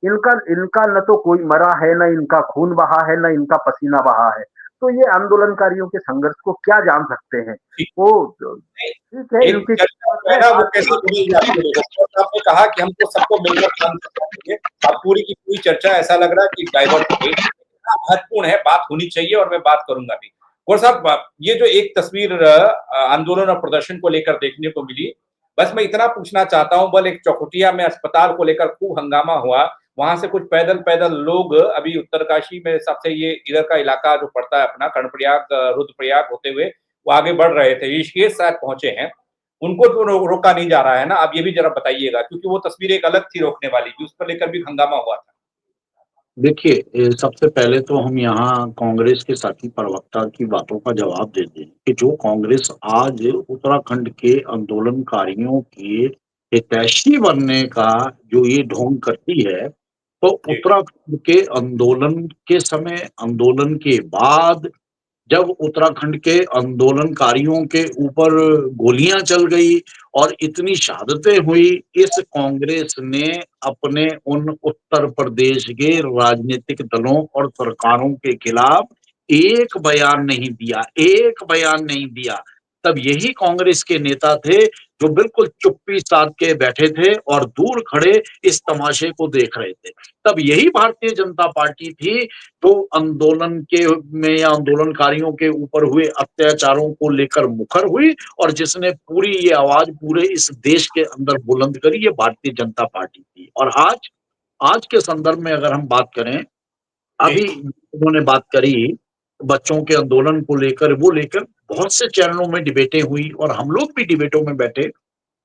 इनका इनका न तो कोई मरा है, न इनका खून बहा है, न इनका पसीना बहा है। तो ये आंदोलनकारियों के संघर्ष को क्या जान सकते हैं? ठीक। वो ठीक है, एक इनकी चर्चा जो है ना वो कैसे बदल जाती है। जैसे आपने कहा कि हमको सबको मिलकर काम करना चाहिए, अब पूरी की पूरी चर्चा ऐसा लग रहा है कि डाइवर्ट हो गई। महत्वपूर्ण है, बात होनी चाहिए और मैं बात करूंगा भी। गौर साहब, ये जो एक तस्वीर आंदोलन और प्रदर्शन को लेकर देखने को मिली, बस मैं इतना पूछना चाहता हूँ, बल एक चौखुटिया में अस्पताल को लेकर खूब हंगामा हुआ, वहां से कुछ पैदल पैदल लोग अभी उत्तरकाशी में सबसे ये इधर का इलाका जो पड़ता है अपना कर्णप्रयाग रुद्रप्रयाग होते हुए वो आगे बढ़ रहे थे, ऋषिकेश शायद पहुंचे हैं, उनको तो रोका नहीं जा रहा है ना। आप ये भी जरा बताइएगा, क्योंकि वो तस्वीर एक अलग थी रोकने वाली भी, उस पर लेकर भी हंगामा हुआ था। देखिए, सबसे पहले तो हम यहाँ कांग्रेस के साथी प्रवक्ता की बातों का जवाब देते हैं कि जो कांग्रेस आज उत्तराखंड के आंदोलनकारियों के हितैषी बनने का जो ये ढोंग करती है, तो जी। उत्तराखंड के आंदोलन के समय, आंदोलन के बाद, जब उत्तराखंड के आंदोलनकारियों के ऊपर गोलियां चल गई और इतनी शहादतें हुई, इस कांग्रेस ने अपने उन उत्तर प्रदेश के राजनीतिक दलों और सरकारों के खिलाफ एक बयान नहीं दिया, एक बयान नहीं दिया। तब यही कांग्रेस के नेता थे जो बिल्कुल चुप्पी साध के बैठे थे और दूर खड़े इस तमाशे को देख रहे थे। तब यही भारतीय जनता पार्टी थी तो आंदोलन के में या आंदोलनकारियों के ऊपर हुए अत्याचारों को लेकर मुखर हुई और जिसने पूरी ये आवाज पूरे इस देश के अंदर बुलंद करी, ये भारतीय जनता पार्टी थी। और आज आज के संदर्भ में अगर हम बात करें, जी। अभी उन्होंने बात करी बच्चों के आंदोलन को लेकर, वो लेकर बहुत से चैनलों में डिबेटें हुई और हम लोग भी डिबेटों में बैठे।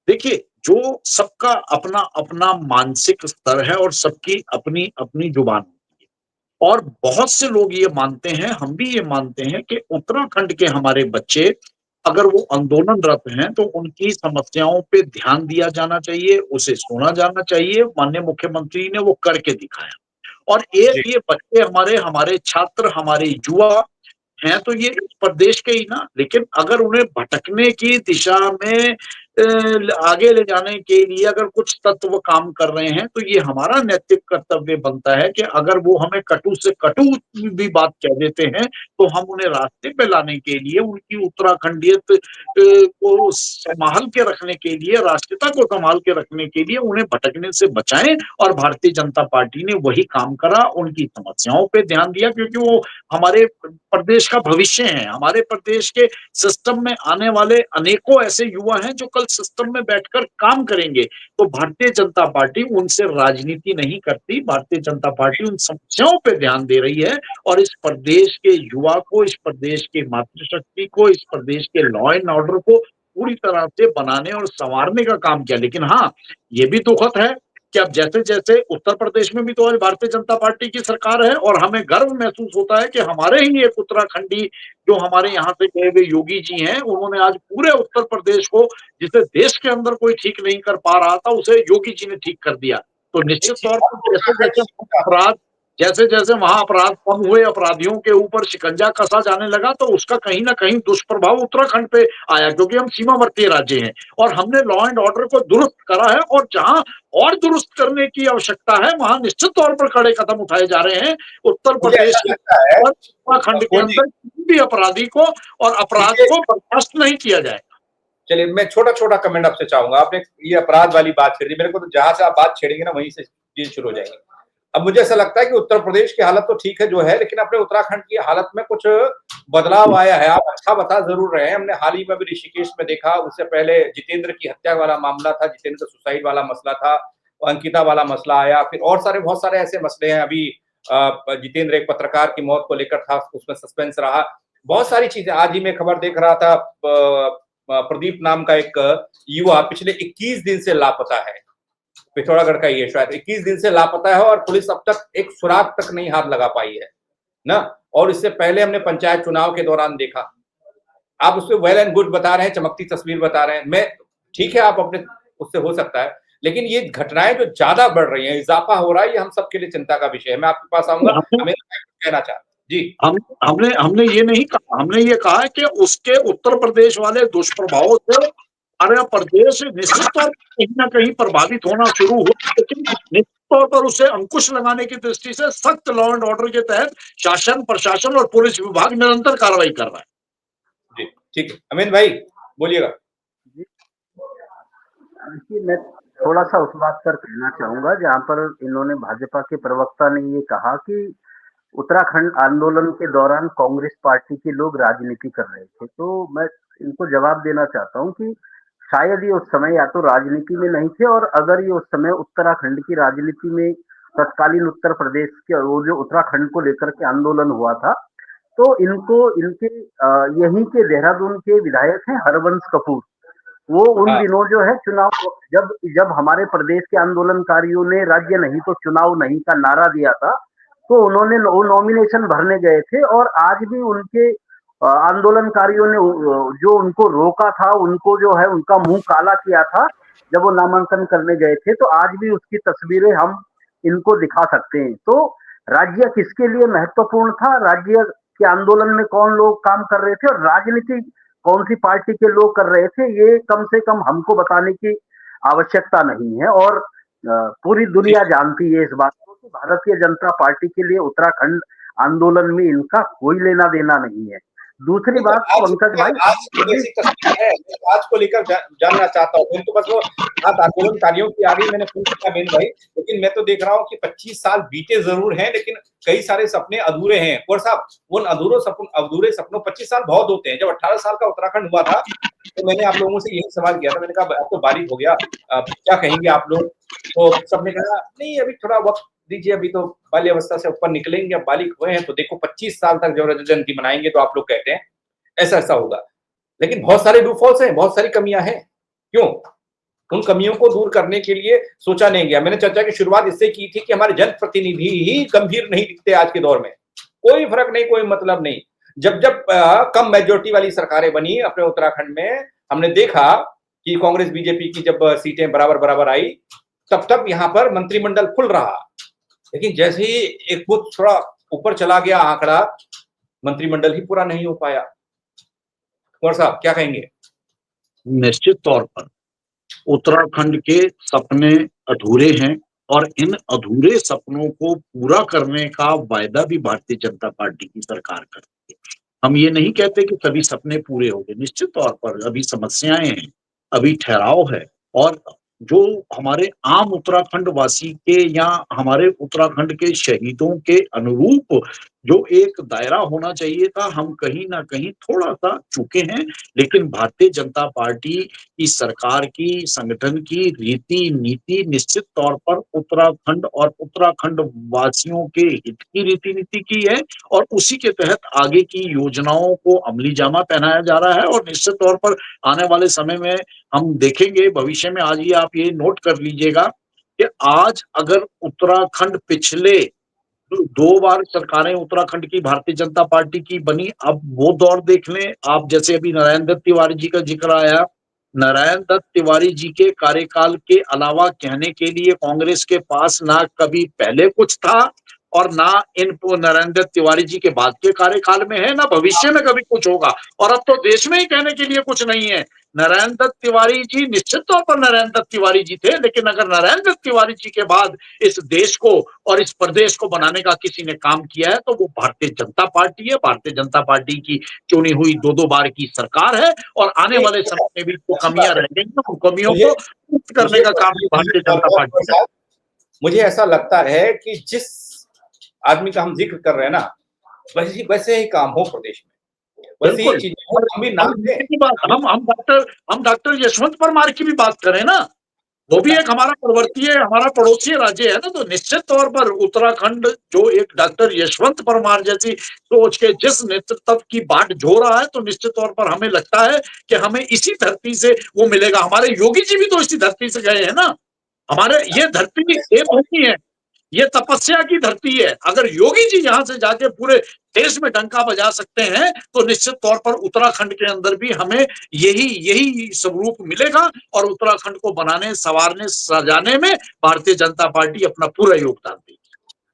देखिए, जो सबका अपना अपना मानसिक स्तर है और सबकी अपनी अपनी जुबान होती है, और बहुत से लोग ये मानते हैं, हम भी ये मानते हैं कि उत्तराखंड के हमारे बच्चे अगर वो आंदोलनरत हैं तो उनकी समस्याओं पे ध्यान दिया जाना चाहिए, उसे सुना जाना चाहिए। माननीय मुख्यमंत्री ने वो करके दिखाया। और एक जी ये बच्चे हमारे, हमारे छात्र, हमारे युवा हैं तो ये इस प्रदेश के ही ना, लेकिन अगर उन्हें भटकने की दिशा में आगे ले जाने के लिए अगर कुछ तत्व काम कर रहे हैं तो ये हमारा नैतिक कर्तव्य बनता है कि अगर वो हमें कटु से कटु भी बात कह देते हैं तो हम उन्हें रास्ते पे लाने के लिए, उनकी उत्तराखंडियत को संभाल के रखने के लिए, राष्ट्रीयता को संभाल के रखने के लिए उन्हें भटकने से बचाएं। और भारतीय जनता पार्टी ने वही काम करा, उनकी समस्याओं पे ध्यान दिया, क्योंकि वो हमारे प्रदेश का भविष्य है। हमारे प्रदेश के सिस्टम में आने वाले अनेकों ऐसे युवा हैं जो कल सिस्टम में बैठकर काम करेंगे। तो भारतीय जनता पार्टी उनसे राजनीति नहीं करती, भारतीय जनता पार्टी उन समस्याओं पे ध्यान दे रही है और इस प्रदेश के युवा को, इस प्रदेश के मातृशक्ति को, इस प्रदेश के लॉ एंड ऑर्डर को पूरी तरह से बनाने और संवारने का काम किया। लेकिन हाँ, ये भी दुखद है कि अब जैसे जैसे उत्तर प्रदेश में भी तो आज भारतीय जनता पार्टी की सरकार है और हमें गर्व महसूस होता है कि हमारे ही एक उत्तराखंडी जो हमारे यहाँ से गए हुए योगी जी हैं, उन्होंने आज पूरे उत्तर प्रदेश को, जिसे देश के अंदर कोई ठीक नहीं कर पा रहा था, उसे योगी जी ने ठीक कर दिया। तो एक निश्चित चीज तौर और पर जैसे उत्तराखंड जैसे अपराध, जैसे जैसे वहां अपराध कम हुए, अपराधियों के ऊपर शिकंजा कसा जाने लगा, तो उसका कहीं ना कहीं दुष्प्रभाव उत्तराखंड पे आया, क्योंकि हम सीमावर्ती राज्य हैं और हमने लॉ एंड ऑर्डर को दुरुस्त करा है। और जहां और दुरुस्त करने की आवश्यकता है वहां निश्चित तौर पर कड़े कदम उठाए जा रहे हैं। उत्तर मुझे प्रदेश ऐसा के लगता है अंदर, उत्तराखंड के कपूर जी, अंदर किसी भी अपराधी को और अपराध मुझे को बर्दाश्त नहीं किया जाए। चलिए मैं छोटा छोटा कमेंट आपसे चाहूंगा। आपने ये अपराध वाली बात छेड़ दी, मेरे को तो जहां से आप बात छेड़ेंगे ना वहीं से चीज शुरू हो जाएगी। अब मुझे ऐसा लगता है कि उत्तर प्रदेश की हालत तो ठीक है जो है, लेकिन अपने उत्तराखंड की हालत में कुछ बदलाव आया है। आप अच्छा बता जरूर रहे हैं। हमने हाल ही में भी ऋषिकेश में देखा, उससे पहले जितेंद्र की हत्या वाला मामला था, जितेंद्र का सुसाइड वाला मसला था, अंकिता वाला मसला आया, फिर और सारे बहुत सारे ऐसे मसले हैं। अभी जितेंद्र एक पत्रकार की मौत को लेकर था, उसमें सस्पेंस रहा। बहुत सारी चीजें, आज ही मैं खबर देख रहा था, प्रदीप नाम का एक युवा पिछले 21 दिन से लापता है, पिथौरागढ़ का ये शायद 21 दिन से लापता है और पुलिस अब तक एक सुराग तक नहीं हाथ लगा पाई है ना। और इससे पहले हमने पंचायत चुनाव के दौरान देखा, आप उससे वेल एंड गुड बता रहे हैं, चमकती तस्वीर बता रहे हैं, मैं ठीक है, आप अपने उससे हो सकता है, लेकिन ये घटनाएं जो ज्यादा बढ़ रही हैं, इजाफा हो रहा है, ये हम सबके लिए चिंता का विषय है। मैं आपके पास आऊंगा, हमें कहना चाहता जी। हमने ये नहीं कहा, हमने ये कहा कि उसके उत्तर प्रदेश वाले दुष्प्रभावों से हमारा प्रदेश निश्चित तौर पर कहीं ना कहीं प्रभावित होना शुरू हुआ, लेकिन निश्चित तौर पर उसे अंकुश लगाने की दृष्टि से सख्त लॉ एंड ऑर्डर के तहत शासन, प्रशासन और पुलिस विभाग निरंतर कार्रवाई कर रहा है। जी ठीक है, अमीन भाई बोलिएगा। देखिए, मैं थोड़ा सा उस बात पर कहना चाहूंगा जहां पर इन्होंने, भाजपा के प्रवक्ता ने ये कहा कि उत्तराखंड आंदोलन के दौरान कांग्रेस पार्टी के लोग राजनीति कर रहे थे। तो मैं इनको जवाब देना चाहता हूं कि शायद ये उस समय या तो राजनीति में नहीं थे, और अगर ये उस समय उत्तराखंड की राजनीति में, तत्कालीन उत्तर प्रदेश के वो जो उत्तराखंड को लेकर के आंदोलन हुआ था, तो इनको, इनके यहीं के देहरादून के विधायक हैं हरवंश कपूर, वो उन हाँ दिनों जो है चुनाव, जब जब हमारे प्रदेश के आंदोलनकारियों ने राज्य नहीं तो चुनाव नहीं का नारा दिया था, तो उन्होंने वो नॉमिनेशन भरने गए थे। और आज भी उनके आंदोलनकारियों ने जो उनको रोका था, उनको जो है उनका मुंह काला किया था जब वो नामांकन करने गए थे, तो आज भी उसकी तस्वीरें हम इनको दिखा सकते हैं। तो राज्य किसके लिए महत्वपूर्ण था, राज्य के आंदोलन में कौन लोग काम कर रहे थे और राजनीति कौन सी पार्टी के लोग कर रहे थे, ये कम से कम हमको बताने की आवश्यकता नहीं है। और पूरी दुनिया ठीक जानती है इस बात को कि भारतीय जनता पार्टी के लिए उत्तराखंड आंदोलन में इनका कोई लेना देना नहीं है। दूसरी नहीं, तो बात, पंकज भाई, आज की कैसी तस्वीर है, मैं आज को लेकर जानना चाहता हूँ। तो बस वो बात आंदोलनकारियों की आ गई, मैंने पूछ लिया अमीन भाई, लेकिन मैं तो देख रहा हूँ कि 25 साल बीते जरूर हैं, लेकिन कई सारे सपने अधूरे हैं। और साहब, उन अधूरे सपनों 25 साल बहुत होते हैं। जब 18 साल का उत्तराखंड हुआ था तो मैंने आप लोगों से यही सवाल किया था, मैंने कहा अब तो बारिश हो गया, क्या कहेंगे आप लोग? तो सबने कहा नहीं, अभी थोड़ा वक्त दीजिए, अभी तो बाल्यावस्था से ऊपर निकलेंगे, अब बालिक हुए हैं तो देखो 25 साल तक जब रजत जयंती मनाएंगे तो आप लोग कहते हैं ऐसा ऐसा होगा। लेकिन बहुत सारे लूपहोल्स हैं, बहुत सारी कमियां हैं। क्यों? उन कमियों को दूर करने के लिए सोचा नहीं गया। मैंने चर्चा की शुरुआत इससे की थी कि हमारे जनप्रतिनिधि ही गंभीर नहीं दिखते आज के दौर में। कोई फर्क नहीं, कोई मतलब नहीं। जब जब कम मेजोरिटी वाली सरकारें बनी अपने उत्तराखंड में, हमने देखा कि कांग्रेस बीजेपी की जब सीटें बराबर बराबर आई, तब तब यहाँ पर मंत्रिमंडल खुल रहा। लेकिन जैसे ही एक फुट थोड़ा ऊपर चला गया आंकड़ा, मंत्रिमंडल ही पूरा नहीं हो पाया। कुंवर साहब क्या कहेंगे? निश्चित तौर पर उत्तराखंड के सपने अधूरे हैं और इन अधूरे सपनों को पूरा करने का वायदा भी भारतीय जनता पार्टी की सरकार करती है। हम ये नहीं कहते कि सभी सपने पूरे हो गए, निश्चित तौर पर अभी समस्याएं हैं, अभी ठहराव है और जो हमारे आम उत्तराखंड वासी के या हमारे उत्तराखंड के शहीदों के अनुरूप जो एक दायरा होना चाहिए था, हम कहीं न कहीं थोड़ा-सा चूके हैं। लेकिन भारतीय जनता पार्टी की सरकार की, संगठन की रीति-नीति निश्चित तौर पर उत्तराखंड और उत्तराखंड वासियों के हित की रीति-नीति की है और उसी के तहत आगे की योजनाओं को अमलीजामा पहनाया जा रहा है और निश्चित तौर पर आने वाले समय में हम देखेंगे भविष्य में। आज ये आप ये नोट कर लीजिएगा कि आज अगर उत्तराखंड पिछले 2 बार सरकारें उत्तराखंड की भारतीय जनता पार्टी की बनी, अब वो दौर देख लें आप। जैसे अभी नारायण दत्त तिवारी जी का जिक्र आया, नारायण दत्त तिवारी जी के कार्यकाल के अलावा कहने के लिए कांग्रेस के पास ना कभी पहले कुछ था और ना इन नारायण दत्त तिवारी जी के बाद के कार्यकाल में है, ना भविष्य में कभी कुछ होगा। और अब तो देश में ही कहने के लिए कुछ नहीं है। नारायण दत्त तिवारी जी निश्चित तौर पर नारायण दत्त तिवारी जी थे, लेकिन अगर नारायण दत्त तिवारी जी के बाद इस देश को और इस प्रदेश को बनाने का किसी ने काम किया है तो वो भारतीय जनता पार्टी है। भारतीय जनता पार्टी की चुनी हुई 2-2 बार की सरकार है और आने वाले समय में भी जो कमियां रहेंगी उन कमियों को दूर करने का काम भी भारतीय जनता पार्टी का। मुझे ऐसा लगता है कि जिस आदमी का हम जिक्र कर रहे हैं ना, वैसे ही काम हो प्रदेश में, वैसे ही चीजें हो। हम भी नाम दें, हम डॉक्टर यशवंत परमार की भी बात करें ना, वो भी एक हमारा प्रवर्तीय, हमारा पड़ोसी राज्य है ना, तो निश्चित तौर पर उत्तराखंड जो एक डॉक्टर यशवंत परमार जैसी सोच के जिस नेतृत्व की बाट जो रहा है, तो निश्चित तौर पर हमें लगता है कि हमें इसी धरती से वो मिलेगा। हमारे योगी जी भी तो इसी धरती से गए हैं ना। हमारे ये धरती देवभूमि है, ये तपस्या की धरती है। अगर योगी जी यहाँ से जाके पूरे देश में डंका बजा सकते हैं तो निश्चित तौर पर उत्तराखंड के अंदर भी हमें यही स्वरूप मिलेगा और उत्तराखंड को बनाने, संवारने, सजाने में भारतीय जनता पार्टी अपना पूरा योगदान देगी।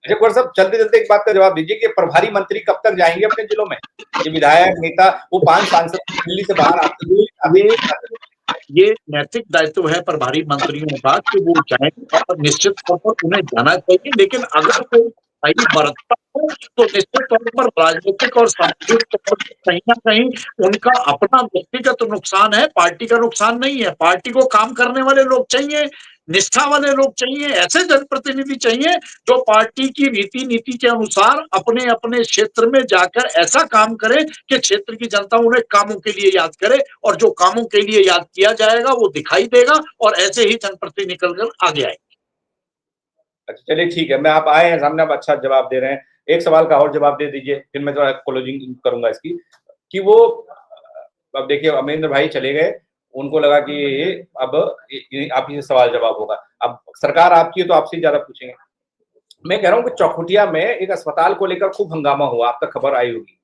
अच्छा कुंवर साहब, चलते चलते एक बात का जवाब दीजिए कि प्रभारी मंत्री कब तक जाएंगे अपने जिलों में? ये विधायक नेता, वो 5 सांसद दिल्ली से बाहर आते हैं। ये नैतिक दायित्व है प्रभारी मंत्रियों का कि वो जाएं और निश्चित तौर पर उन्हें जाना चाहिए। लेकिन अगर कोई सही बरतता हो तो निश्चित तौर पर राजनीतिक और सामाजिक तौर पर कहीं ना कहीं उनका अपना व्यक्तिगत नुकसान है, पार्टी का नुकसान नहीं है। पार्टी को काम करने वाले लोग चाहिए, निष्ठा वाले लोग चाहिए, ऐसे जनप्रतिनिधि चाहिए जो पार्टी की रीति नीति के अनुसार अपने अपने क्षेत्र में जाकर ऐसा काम करे कि क्षेत्र की जनता उन्हें कामों के लिए याद करे और जो कामों के लिए याद किया जाएगा वो दिखाई देगा और ऐसे ही जनप्रतिनिधि निकलकर आगे आएंगे। अच्छा चलिए ठीक है, मैं आप आए हैं सामने, आप अच्छा जवाब दे रहे हैं। एक सवाल का और जवाब दे दीजिए, फिर मैं थोड़ा क्लोजिंग करूंगा इसकी कि वो अब देखिए अमरिंदर भाई चले गए, उनको लगा कि अब आप ही से सवाल जवाब होगा। अब सरकार आपकी है तो आपसे ज्यादा पूछेंगे। मैं कह रहा हूँ कि चौखुटिया में एक अस्पताल को लेकर खूब हंगामा हुआ, आप तक खबर आई होगी।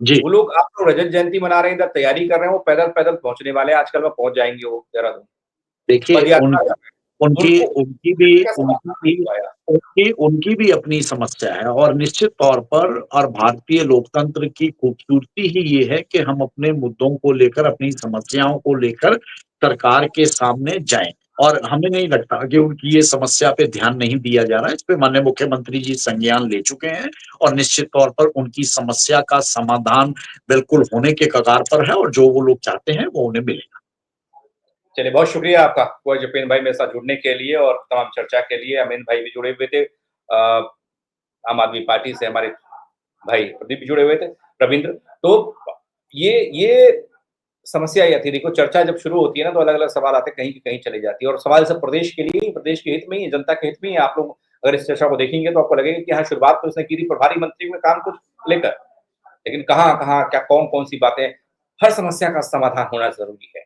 जी वो लोग, आप लोग रजत जयंती मना रहे हैं, इधर तैयारी कर रहे हैं, वो पैदल पैदल पहुंचने वाले हैं, आजकल वो पहुंच जाएंगे वो देहरादून। देखिए उनकी भी अपनी समस्या है और निश्चित तौर पर और भारतीय लोकतंत्र की खूबसूरती ही ये है कि हम अपने मुद्दों को लेकर, अपनी समस्याओं को लेकर सरकार के सामने जाएं और हमें नहीं लगता कि उनकी ये समस्या पे ध्यान नहीं दिया जा रहा है। इस पे माननीय मुख्यमंत्री जी संज्ञान ले चुके हैं और निश्चित तौर पर उनकी समस्या का समाधान बिल्कुल होने के कगार पर है और जो वो लोग चाहते हैं वो उन्हें मिलेगा। चलिए बहुत शुक्रिया आपका कुंवर जपीन भाई मेरे साथ जुड़ने के लिए और तमाम चर्चा के लिए। अमीन भाई भी जुड़े हुए थे, आम आदमी पार्टी से हमारे भाई प्रदीप भी जुड़े हुए थे, रविंद्र। तो ये समस्या यह थी। देखो चर्चा जब शुरू होती है ना तो अलग अलग सवाल आते, कहीं की कहीं चले जाती है और सवाल सब प्रदेश के लिए, प्रदेश के हित में ही, जनता के हित में ही। आप लोग अगर इस चर्चा को देखेंगे तो आपको लगेगा कि हाँ, शुरुआत तो उसने की थी प्रभारी मंत्री में काम कुछ लेकर, लेकिन कहाँ कहाँ क्या कौन कौन सी बातें हर समस्या का समाधान होना जरूरी है,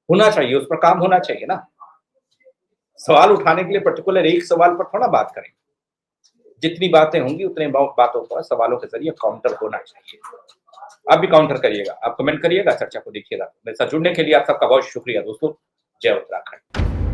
होना चाहिए, उस पर काम होना चाहिए ना। सवाल उठाने के लिए पर्टिकुलर एक सवाल पर थोड़ा बात करें, जितनी बातें होंगी उतने बातों पर सवालों के जरिए काउंटर होना चाहिए। आप भी काउंटर करिएगा, आप कमेंट करिएगा, चर्चा को देखिएगा। मेरे साथ जुड़ने के लिए आप सबका बहुत शुक्रिया दोस्तों। जय उत्तराखंड।